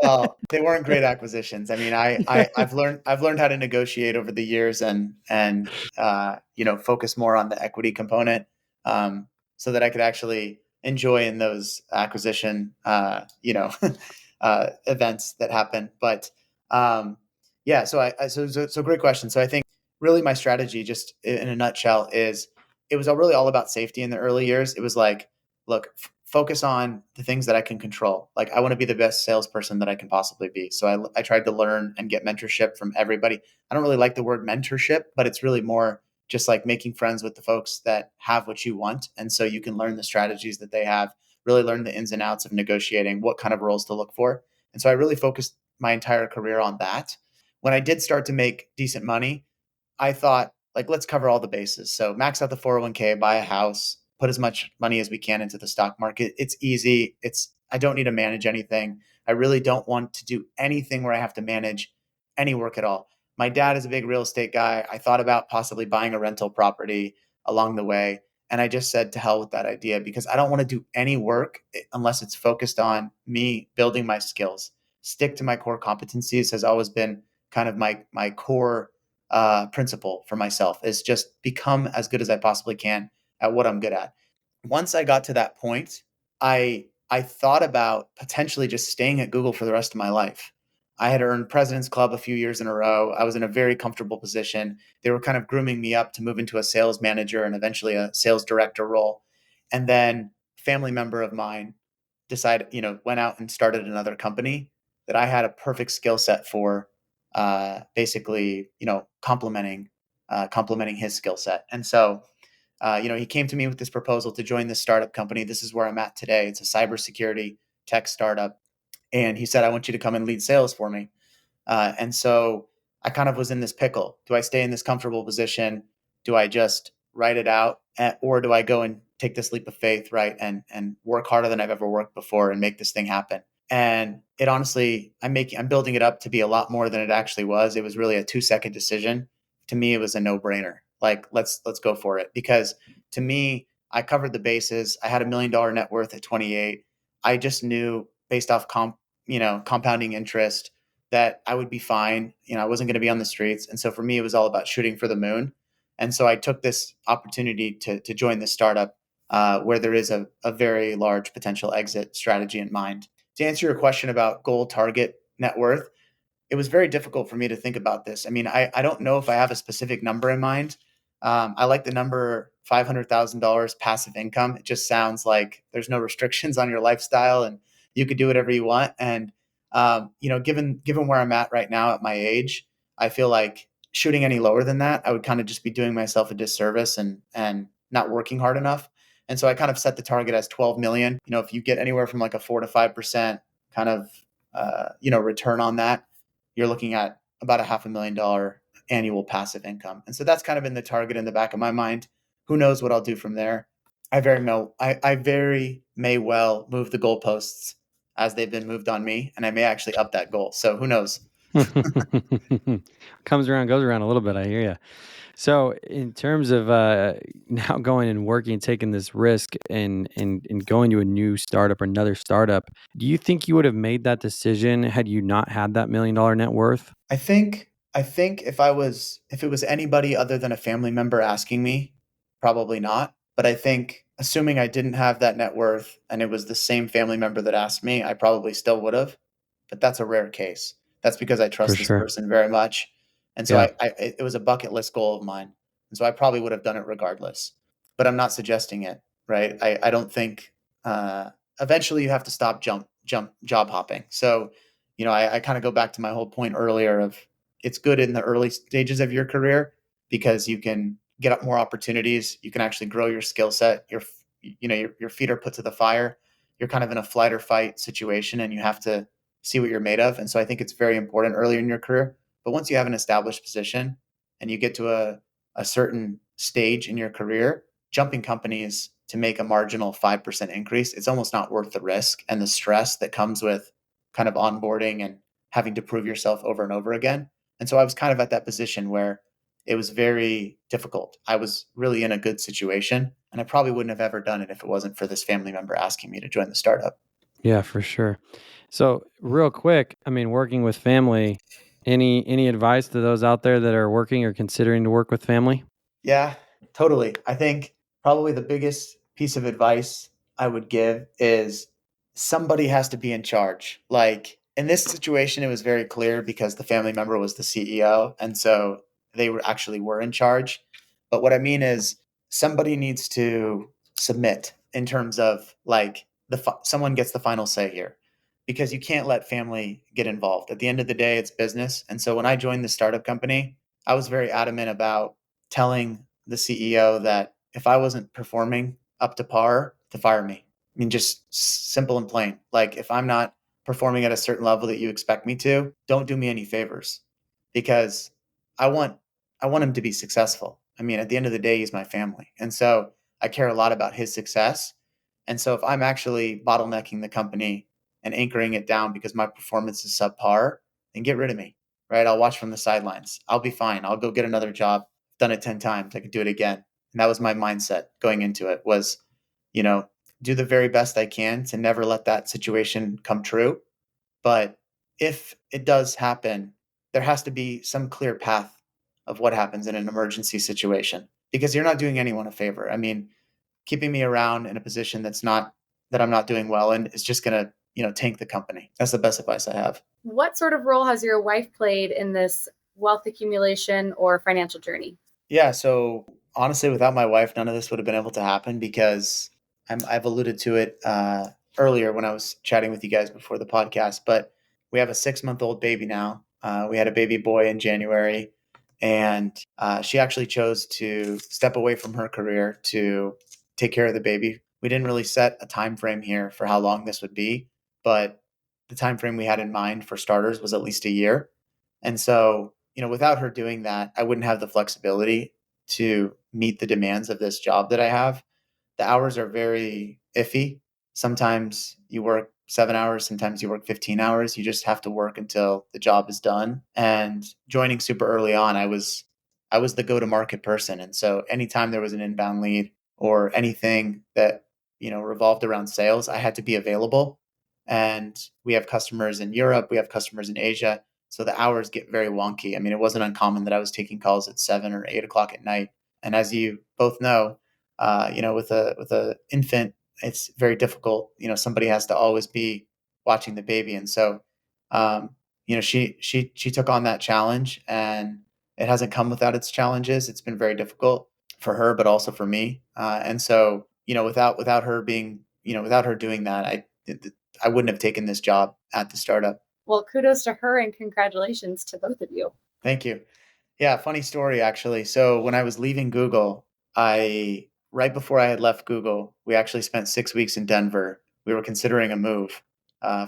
[SPEAKER 1] well, they weren't great acquisitions. I mean, I've learned how to negotiate over the years and focus more on the equity component, so that I could actually enjoy in those acquisition events that happen. But yeah, so great question. So I think really my strategy, just in a nutshell, is it was really all about safety in the early years. It was like, look, focus on the things that I can control. Like I want to be the best salesperson that I can possibly be. So I tried to learn and get mentorship from everybody. I don't really like the word mentorship, but it's really more just like making friends with the folks that have what you want. And so you can learn the strategies that they have, really learn the ins and outs of negotiating, what kind of roles to look for. And so I really focused my entire career on that. When I did start to make decent money, I thought, like, let's cover all the bases. So max out the 401k, buy a house, put as much money as we can into the stock market. It's easy. I don't need to manage anything. I really don't want to do anything where I have to manage any work at all. My dad is a big real estate guy. I thought about possibly buying a rental property along the way. And I just said to hell with that idea because I don't want to do any work unless it's focused on me building my skills. Stick to my core competencies has always been kind of my core principle for myself, is just become as good as I possibly can at what I'm good at. Once I got to that point, I thought about potentially just staying at Google for the rest of my life. I had earned President's Club a few years in a row. I was in a very comfortable position. They were kind of grooming me up to move into a sales manager and eventually a sales director role. And then a family member of mine decided, went out and started another company that I had a perfect skill set for, basically, complementing his skill set. And so he came to me with this proposal to join this startup company. This is where I'm at today. It's a cybersecurity tech startup. And he said, I want you to come and lead sales for me. And so I kind of was in this pickle. Do I stay in this comfortable position? Do I just write it out? Or do I go and take this leap of faith, right? And work harder than I've ever worked before and make this thing happen? And it honestly, I'm building it up to be a lot more than it actually was. It was really a 2-second decision. To me, it was a no-brainer. Like, let's go for it. Because to me, I covered the bases. I had $1 million net worth at 28. I just knew based off compounding interest that I would be fine. I wasn't going to be on the streets. And so for me, it was all about shooting for the moon. And so I took this opportunity to join this startup where there is a very large potential exit strategy in mind. To answer your question about goal, target, net worth, it was very difficult for me to think about this. I mean, I don't know if I have a specific number in mind. I like the number $500,000 passive income. It just sounds like there's no restrictions on your lifestyle and you could do whatever you want. And given where I'm at right now at my age, I feel like shooting any lower than that, I would kind of just be doing myself a disservice and not working hard enough. And so I kind of set the target as 12 million. If you get anywhere from like a 4 to 5% kind of return on that, you're looking at about a $500,000 annual passive income. And so that's kind of been the target in the back of my mind. Who knows what I'll do from there? I very may well move the goalposts as they've been moved on me, and I may actually up that goal. So who knows?
[SPEAKER 5] Comes around, goes around a little bit. I hear you. So in terms of now going and working, taking this risk and going to a new startup or another startup, do you think you would have made that decision had you not had that $1 million net worth?
[SPEAKER 1] I think if it was anybody other than a family member asking me, probably not. But I think assuming I didn't have that net worth and it was the same family member that asked me, I probably still would have. But that's a rare case. That's because I
[SPEAKER 5] For
[SPEAKER 1] trust this
[SPEAKER 5] sure.
[SPEAKER 1] person very much. And so
[SPEAKER 5] Yeah.
[SPEAKER 1] it was a bucket list goal of mine. And so I probably would have done it regardless. But I'm not suggesting it, right? I don't think eventually you have to stop job hopping. So, I kind of go back to my whole point earlier of it's good in the early stages of your career because you can get up more opportunities. You can actually grow your skill set. Your feet are put to the fire. You're kind of in a flight or fight situation and you have to see what you're made of. And so I think it's very important earlier in your career. But once you have an established position and you get to a certain stage in your career, jumping companies to make a marginal 5% increase, it's almost not worth the risk and the stress that comes with kind of onboarding and having to prove yourself over and over again. And so I was kind of at that position where it was very difficult. I was really in a good situation and I probably wouldn't have ever done it if it wasn't for this family member asking me to join the startup.
[SPEAKER 5] Yeah, for sure. So real quick, I mean, working with family, any advice to those out there that are working or considering to work with family?
[SPEAKER 1] Yeah, totally. I think probably the biggest piece of advice I would give is somebody has to be in charge. Like in this situation, it was very clear because the family member was the CEO. And so they were in charge. But what I mean is somebody needs to submit in terms of like someone gets the final say here because you can't let family get involved. At the end of the day, it's business. And so when I joined the startup company, I was very adamant about telling the CEO that if I wasn't performing up to par, to fire me. I mean, just simple and plain. Like if I'm not performing at a certain level that you expect me to, don't do me any favors because I want him to be successful. I mean, at the end of the day, he's my family. And so I care a lot about his success. And so if I'm actually bottlenecking the company and anchoring it down because my performance is subpar, then get rid of me, right? I'll watch from the sidelines. I'll be fine. I'll go get another job. Done it 10 times. I could do it again. And that was my mindset going into it was, you know, do the very best I can to never let that situation come true. But if it does happen, there has to be some clear path of what happens in an emergency situation because you're not doing anyone a favor. I mean, keeping me around in a position that I'm not doing well in is just going to, tank the company. That's the best advice I have.
[SPEAKER 6] What sort of role has your wife played in this wealth accumulation or financial journey?
[SPEAKER 1] Yeah. So honestly, without my wife, none of this would have been able to happen because I've alluded to it earlier when I was chatting with you guys before the podcast, but we have a 6-month-old baby now. We had a baby boy in January, and she actually chose to step away from her career to take care of the baby. We didn't really set a time frame here for how long this would be, but the time frame we had in mind for starters was at least a year. And so, without her doing that, I wouldn't have the flexibility to meet the demands of this job that I have. The hours are very iffy. Sometimes you work 7 hours, sometimes you work 15 hours. You just have to work until the job is done. And joining super early on, I was the go-to-market person. And so anytime there was an inbound lead or anything that, revolved around sales, I had to be available. And we have customers in Europe, we have customers in Asia. So the hours get very wonky. I mean, it wasn't uncommon that I was taking calls at 7 or 8 o'clock at night. And as you both know, with a infant, it's very difficult. Somebody has to always be watching the baby, and so, she took on that challenge, and it hasn't come without its challenges. It's been very difficult for her, but also for me. And so, without her being, without her doing that, I wouldn't have taken this job at the startup.
[SPEAKER 6] Well, kudos to her and congratulations to both of you.
[SPEAKER 1] Thank you. Yeah, funny story actually. So when I was leaving Google, I right before I had left Google, we actually spent 6 weeks in Denver. We were considering a move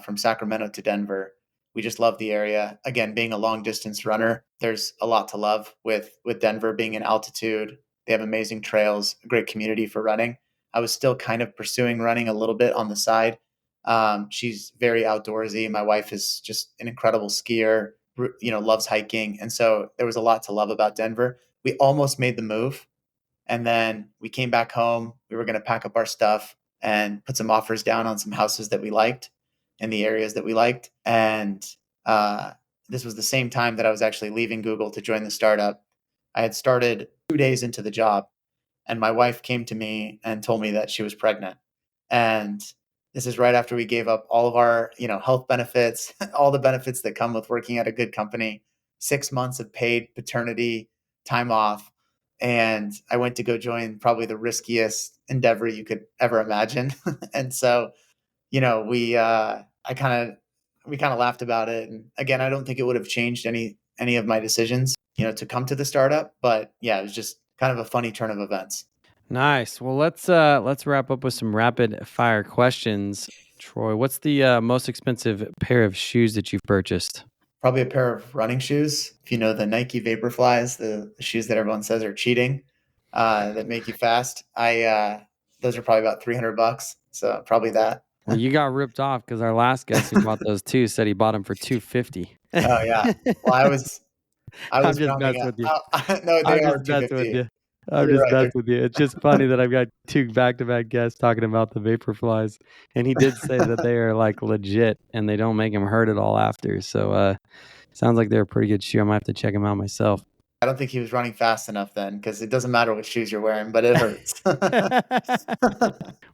[SPEAKER 1] from Sacramento to Denver. We just love the area. Again, being a long distance runner, there's a lot to love with Denver being in altitude. They have amazing trails, a great community for running. I was still kind of pursuing running a little bit on the side. She's very outdoorsy. My wife is just an incredible skier, loves hiking. And so there was a lot to love about Denver. We almost made the move. And then we came back home. We were going to pack up our stuff and put some offers down on some houses that we liked in the areas that we liked. And this was the same time that I was actually leaving Google to join the startup. I had started 2 days into the job, and my wife came to me and told me that she was pregnant. And this is right after we gave up all of our, health benefits, all the benefits that come with working at a good company, 6 months of paid paternity time off. And I went to go join probably the riskiest endeavor you could ever imagine. And so, we kind of laughed about it. And again, I don't think it would have changed any of my decisions, to come to the startup. But yeah, it was just kind of a funny turn of events.
[SPEAKER 5] Nice. Well, let's wrap up with some rapid fire questions. Troy, what's the most expensive pair of shoes that you've purchased?
[SPEAKER 1] Probably a pair of running shoes. If you know the Nike Vaporflies, the shoes that everyone says are cheating, that make you fast. Those are probably about $300. So probably that.
[SPEAKER 5] Well, you got ripped off because our last guest who bought those too said he bought them for $250.
[SPEAKER 1] Oh yeah. Well, I
[SPEAKER 5] I'm
[SPEAKER 1] was
[SPEAKER 5] just
[SPEAKER 1] rounding
[SPEAKER 5] messing
[SPEAKER 1] up.
[SPEAKER 5] with you.
[SPEAKER 1] No, they
[SPEAKER 5] I'm
[SPEAKER 1] are
[SPEAKER 5] just messing with
[SPEAKER 1] 250.
[SPEAKER 5] you. I'm
[SPEAKER 1] You're
[SPEAKER 5] just
[SPEAKER 1] right.
[SPEAKER 5] messing with you. It's just funny that I've got two back-to-back guests talking about the Vaporflies, and he did say that they are like legit and they don't make him hurt at all after. So, sounds like they're a pretty good shoe. I might have to check them out myself.
[SPEAKER 1] I don't think he was running fast enough then, because it doesn't matter what shoes you're wearing, but it hurts.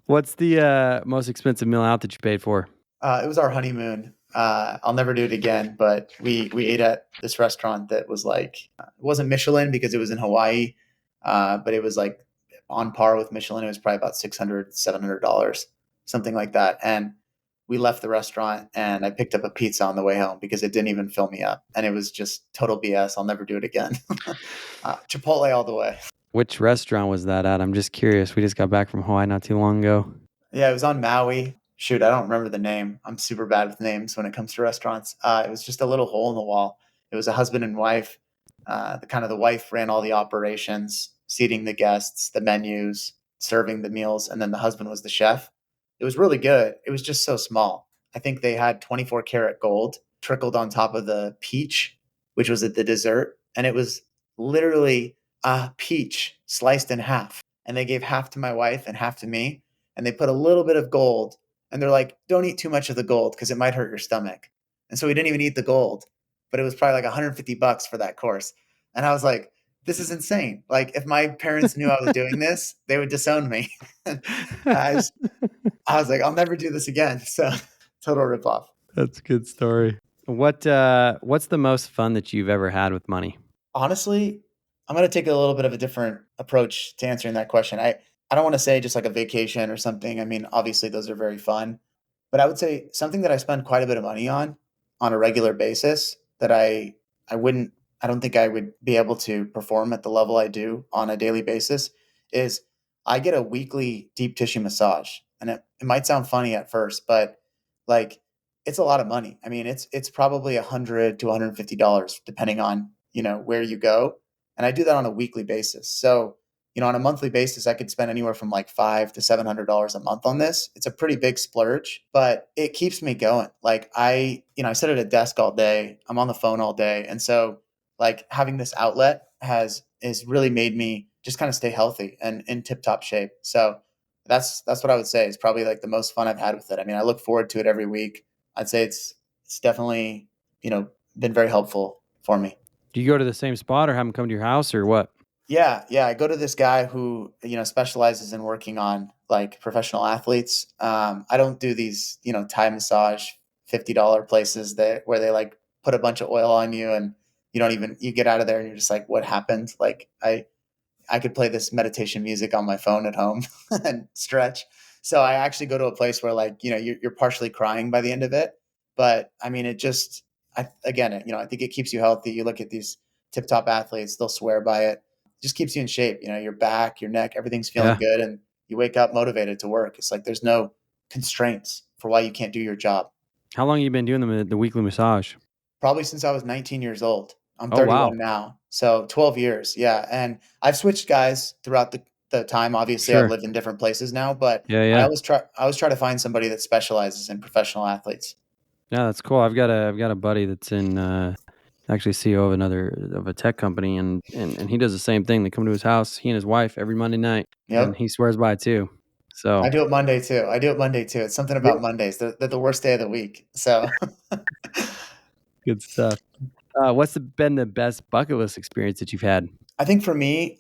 [SPEAKER 5] What's the most expensive meal out that you paid for?
[SPEAKER 1] It was our honeymoon. I'll never do it again, but we ate at this restaurant that was like, it wasn't Michelin because it was in Hawaii, but it was like on par with Michelin. It was probably about $600, $700, something like that. And we left the restaurant and I picked up a pizza on the way home because it didn't even fill me up. And it was just total BS. I'll never do it again. Chipotle all the way.
[SPEAKER 5] Which restaurant was that at? I'm just curious. We just got back from Hawaii not too long ago.
[SPEAKER 1] Yeah, it was on Maui. Shoot, I don't remember the name. I'm super bad with names when it comes to restaurants. It was just a little hole in the wall. It was a husband and wife. The wife ran all the operations, seating the guests, the menus, serving the meals, and then the husband was the chef. It was really good. It was just so small. I think they had 24 karat gold trickled on top of the peach, which was at the dessert, and it was literally a peach sliced in half, and they gave half to my wife and half to me, and they put a little bit of gold, and they're like, don't eat too much of the gold because it might hurt your stomach. And so we didn't even eat the gold, but it was probably like $150 for that course. And I was like, this is insane. Like if my parents knew I was doing this, they would disown me. I was, I was like, I'll never do this again. So total ripoff.
[SPEAKER 5] That's a good story. What's the most fun that you've ever had with money?
[SPEAKER 1] Honestly, I'm going to take a little bit of a different approach to answering that question. I don't want to say just like a vacation or something. I mean, obviously those are very fun, but I would say something that I spend quite a bit of money on a regular basis that I wouldn't I don't think I would be able to perform at the level I do on a daily basis is I get a weekly deep tissue massage. And it might sound funny at first, but like it's a lot of money. I mean, it's probably $100 to $150 depending on, where you go. And I do that on a weekly basis. So, on a monthly basis, I could spend anywhere from like $500 to $700 a month on this. It's a pretty big splurge, but it keeps me going. Like I sit at a desk all day. I'm on the phone all day. And so like having this outlet has really made me just kind of stay healthy and in tip top shape. So that's what I would say is probably like the most fun I've had with it. I mean, I look forward to it every week. I'd say it's definitely, been very helpful for me.
[SPEAKER 5] Do you go to the same spot or have them come to your house or what?
[SPEAKER 1] Yeah. I go to this guy who, specializes in working on like professional athletes. I don't do these, Thai massage $50 places where they like put a bunch of oil on you and you get out of there and you're just like, what happened? Like I could play this meditation music on my phone at home and stretch. So I actually go to a place where like, you're partially crying by the end of it. But I mean, I think it keeps you healthy. You look at these tip top athletes, they'll swear by it. It just keeps you in shape. Your back, your neck, everything's feeling
[SPEAKER 5] Yeah.
[SPEAKER 1] good. And you wake up motivated to work. It's like, there's no constraints for why you can't do your job.
[SPEAKER 5] How long have you been doing the weekly massage?
[SPEAKER 1] Probably since I was 19 years old. I'm
[SPEAKER 5] Oh, wow.
[SPEAKER 1] 31 now. So 12 years. Yeah. And I've switched guys throughout the time. Obviously I've
[SPEAKER 5] Sure.
[SPEAKER 1] lived in different places now, but
[SPEAKER 5] Yeah,
[SPEAKER 1] I
[SPEAKER 5] yeah.
[SPEAKER 1] always try to find somebody that specializes in professional athletes.
[SPEAKER 5] Yeah, that's cool. I've got a buddy that's in actually CEO of a tech company and he does the same thing. They come to his house, he and his wife every Monday night, and
[SPEAKER 1] Yep.
[SPEAKER 5] he swears by it too. So
[SPEAKER 1] I do it Monday too. It's something
[SPEAKER 5] yeah,
[SPEAKER 1] about Mondays. They're the worst day of the week. So
[SPEAKER 5] good stuff. What's been the best bucket list experience that you've had?
[SPEAKER 1] I think for me,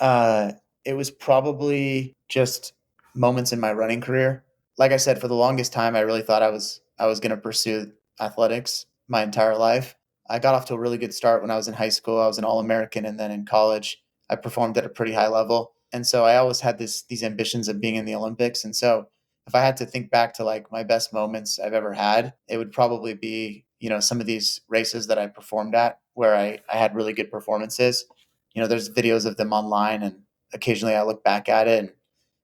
[SPEAKER 1] it was probably just moments in my running career. Like I said, for the longest time, I really thought I was going to pursue athletics my entire life. I got off to a really good start when I was in high school. I was an All-American, and then in college, I performed at a pretty high level. And so I always had these ambitions of being in the Olympics. And so if I had to think back to like my best moments I've ever had, it would probably be, some of these races that I performed at where I had really good performances. There's videos of them online, and occasionally I look back at it, and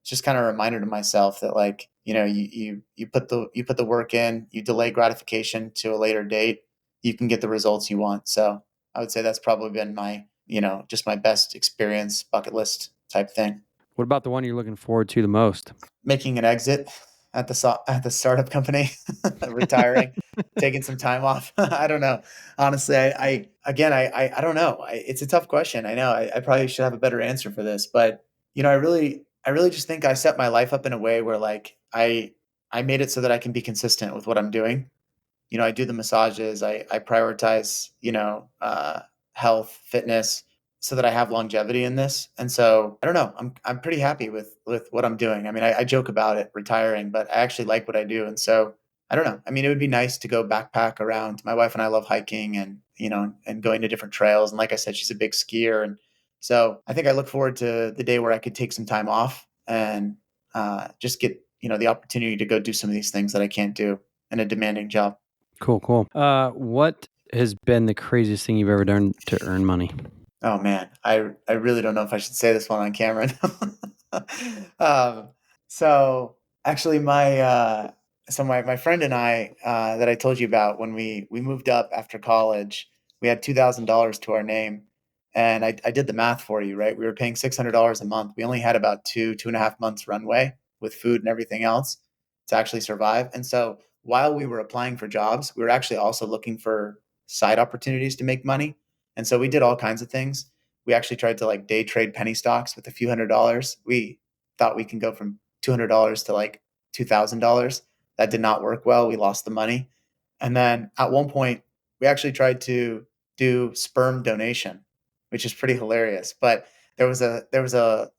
[SPEAKER 1] it's just kind of a reminder to myself that like, you put the work in, you delay gratification to a later date, you can get the results you want. So I would say that's probably been my, just my best experience bucket list type thing.
[SPEAKER 5] What about the one you're looking forward to the most?
[SPEAKER 1] Making an exit at the startup company, retiring, taking some time off. I don't know. Honestly, I don't know. It's a tough question. I know I probably should have a better answer for this, but I really just think I set my life up in a way where like I made it so that I can be consistent with what I'm doing. I do the massages. I prioritize, health, fitness, so that I have longevity in this. And so I don't know. I'm pretty happy with what I'm doing. I mean, I joke about it retiring, but I actually like what I do. And so I don't know. I mean, it would be nice to go backpack around. My wife and I love hiking and and going to different trails. And like I said, she's a big skier, and so I think I look forward to the day where I could take some time off and just get the opportunity to go do some of these things that I can't do in a demanding job.
[SPEAKER 5] Cool. What has been the craziest thing you've ever done to earn money?
[SPEAKER 1] Oh man, I really don't know if I should say this one on camera. So actually, my friend and I that I told you about when we moved up after college, we had $2,000 to our name, and I did the math for you. Right, we were paying $600 a month. We only had about 2.5 months runway with food and everything else to actually survive. And so while we were applying for jobs, we were actually also looking for side opportunities to make money. And so we did all kinds of things. we actually tried to like day trade penny stocks with a few $100s. We thought we can go from $200 to like $2,000. That did not work well. We lost the money. And then at one point, we actually tried to do sperm donation, which is pretty hilarious. But there was a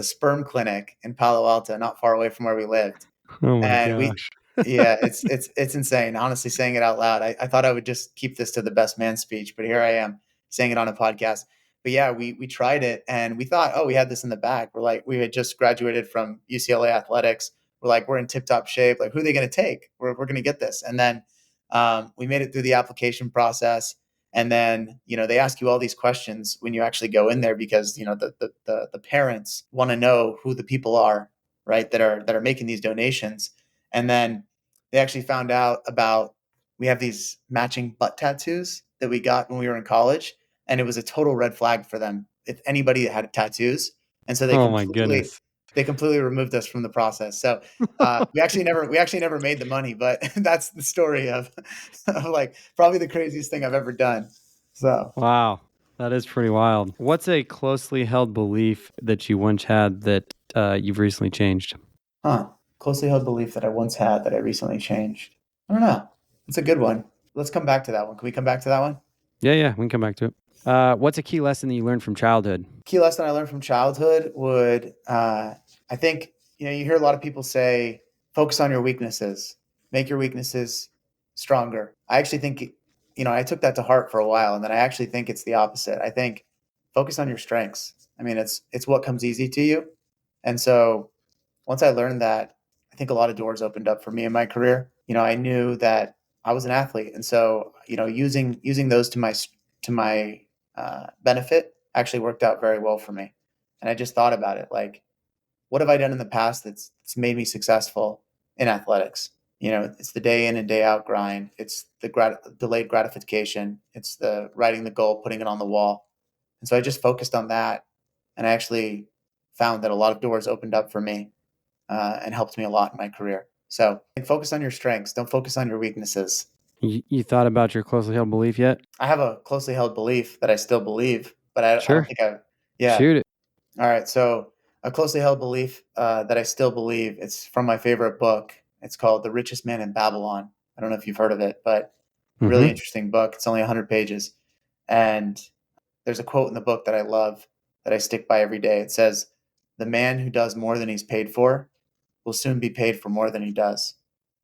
[SPEAKER 1] sperm clinic in Palo Alto, not far away from where we lived,
[SPEAKER 5] Oh my
[SPEAKER 1] and
[SPEAKER 5] gosh.
[SPEAKER 1] yeah, it's insane. Honestly, saying it out loud, I thought I would just keep this to the best man speech, but here I am saying it on a podcast. But yeah, we tried it and we thought, oh, we had this in the bag. We're like, we had just graduated from UCLA athletics. We're like, we're in tip top shape. Like, who are they going to take? We're going to get this. And then we made it through the application process. And then, they ask you all these questions when you actually go in there because, the parents want to know who the people are, right, that are making these donations. And then they actually found out about, we have these matching butt tattoos that we got when we were in college. And it was a total red flag for them if anybody that had tattoos. And so
[SPEAKER 5] Oh my goodness.
[SPEAKER 1] they completely removed us from the process. So we actually never made the money, but that's the story of like probably the craziest thing I've ever done. So
[SPEAKER 5] Wow. That is pretty wild. What's a closely held belief that you once had that you've recently changed?
[SPEAKER 1] Closely held belief that I once had that I recently changed. I don't know. It's a good one. Let's come back to that one. Can we come back to that one?
[SPEAKER 5] Yeah, we can come back to it. What's a key lesson that you learned from childhood?
[SPEAKER 1] Key lesson I learned from childhood would, I think, you hear a lot of people say, focus on your weaknesses, make your weaknesses stronger. I actually think, I took that to heart for a while, and then I actually think it's the opposite. I think focus on your strengths. I mean, it's what comes easy to you. And so once I learned that, I think a lot of doors opened up for me in my career. I knew that I was an athlete. And so, using those to my benefit actually worked out very well for me. And I just thought about it, like, what have I done in the past that's made me successful in athletics? It's the day in and day out grind. It's the delayed gratification. It's the writing the goal, putting it on the wall. And so I just focused on that. And I actually found that a lot of doors opened up for me and helped me a lot in my career. So focus on your strengths. Don't focus on your weaknesses.
[SPEAKER 5] You thought about your closely held belief yet?
[SPEAKER 1] I have a closely held belief that I still believe, but I
[SPEAKER 5] Sure.
[SPEAKER 1] don't think yeah.
[SPEAKER 5] Shoot it.
[SPEAKER 1] All right. So a closely held belief that I still believe, it's from my favorite book. It's called The Richest Man in Babylon. I don't know if you've heard of it, but really interesting book. It's only 100 pages. And there's a quote in the book that I love that I stick by every day. It says, "The man who does more than he's paid for will soon be paid for more than he does."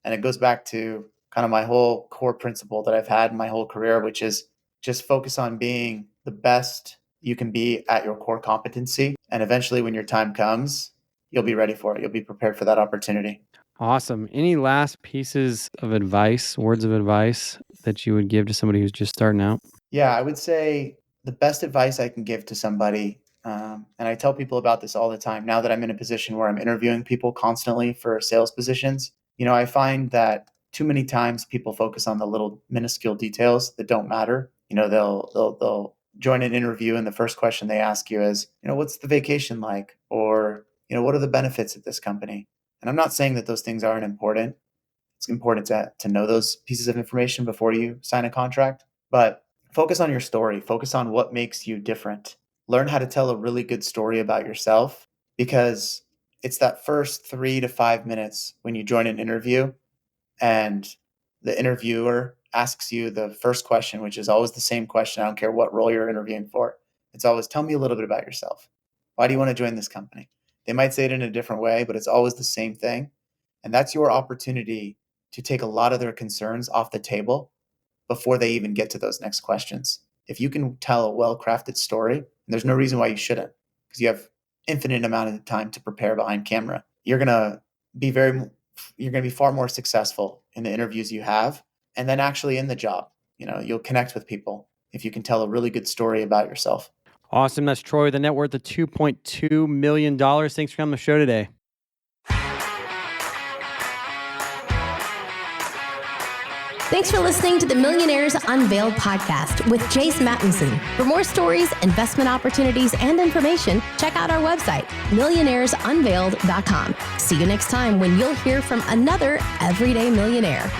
[SPEAKER 1] And it goes back to kind of my whole core principle that I've had in my whole career, which is just focus on being the best you can be at your core competency. And eventually when your time comes, you'll be ready for it. You'll be prepared for that opportunity.
[SPEAKER 5] Awesome. Any last pieces of advice, words of advice that you would give to somebody who's just starting out?
[SPEAKER 1] Yeah, I would say the best advice I can give to somebody, and I tell people about this all the time now that I'm in a position where I'm interviewing people constantly for sales positions. I find that too many times people focus on the little minuscule details that don't matter. They'll join an interview and the first question they ask you is, what's the vacation like? Or, what are the benefits at this company? And I'm not saying that those things aren't important. It's important to know those pieces of information before you sign a contract, but focus on your story. Focus on what makes you different. Learn how to tell a really good story about yourself, because it's that first 3 to 5 minutes when you join an interview and the interviewer asks you the first question, which is always the same question. I don't care what role you're interviewing for. It's always, tell me a little bit about yourself. Why do you want to join this company? They might say it in a different way, but it's always the same thing. And that's your opportunity to take a lot of their concerns off the table before they even get to those next questions. If you can tell a well-crafted story, and there's no reason why you shouldn't, because you have infinite amount of time to prepare behind camera, you're going to be far more successful in the interviews you have, and then actually in the job. You'll connect with people if you can tell a really good story about yourself.
[SPEAKER 5] Awesome. That's Troy with a net worth of $2.2 million. Thanks for coming on the show today.
[SPEAKER 2] Thanks for listening to the Millionaires Unveiled podcast with Jace Mattinson. For more stories, investment opportunities, and information, check out our website, millionairesunveiled.com. See you next time when you'll hear from another everyday millionaire.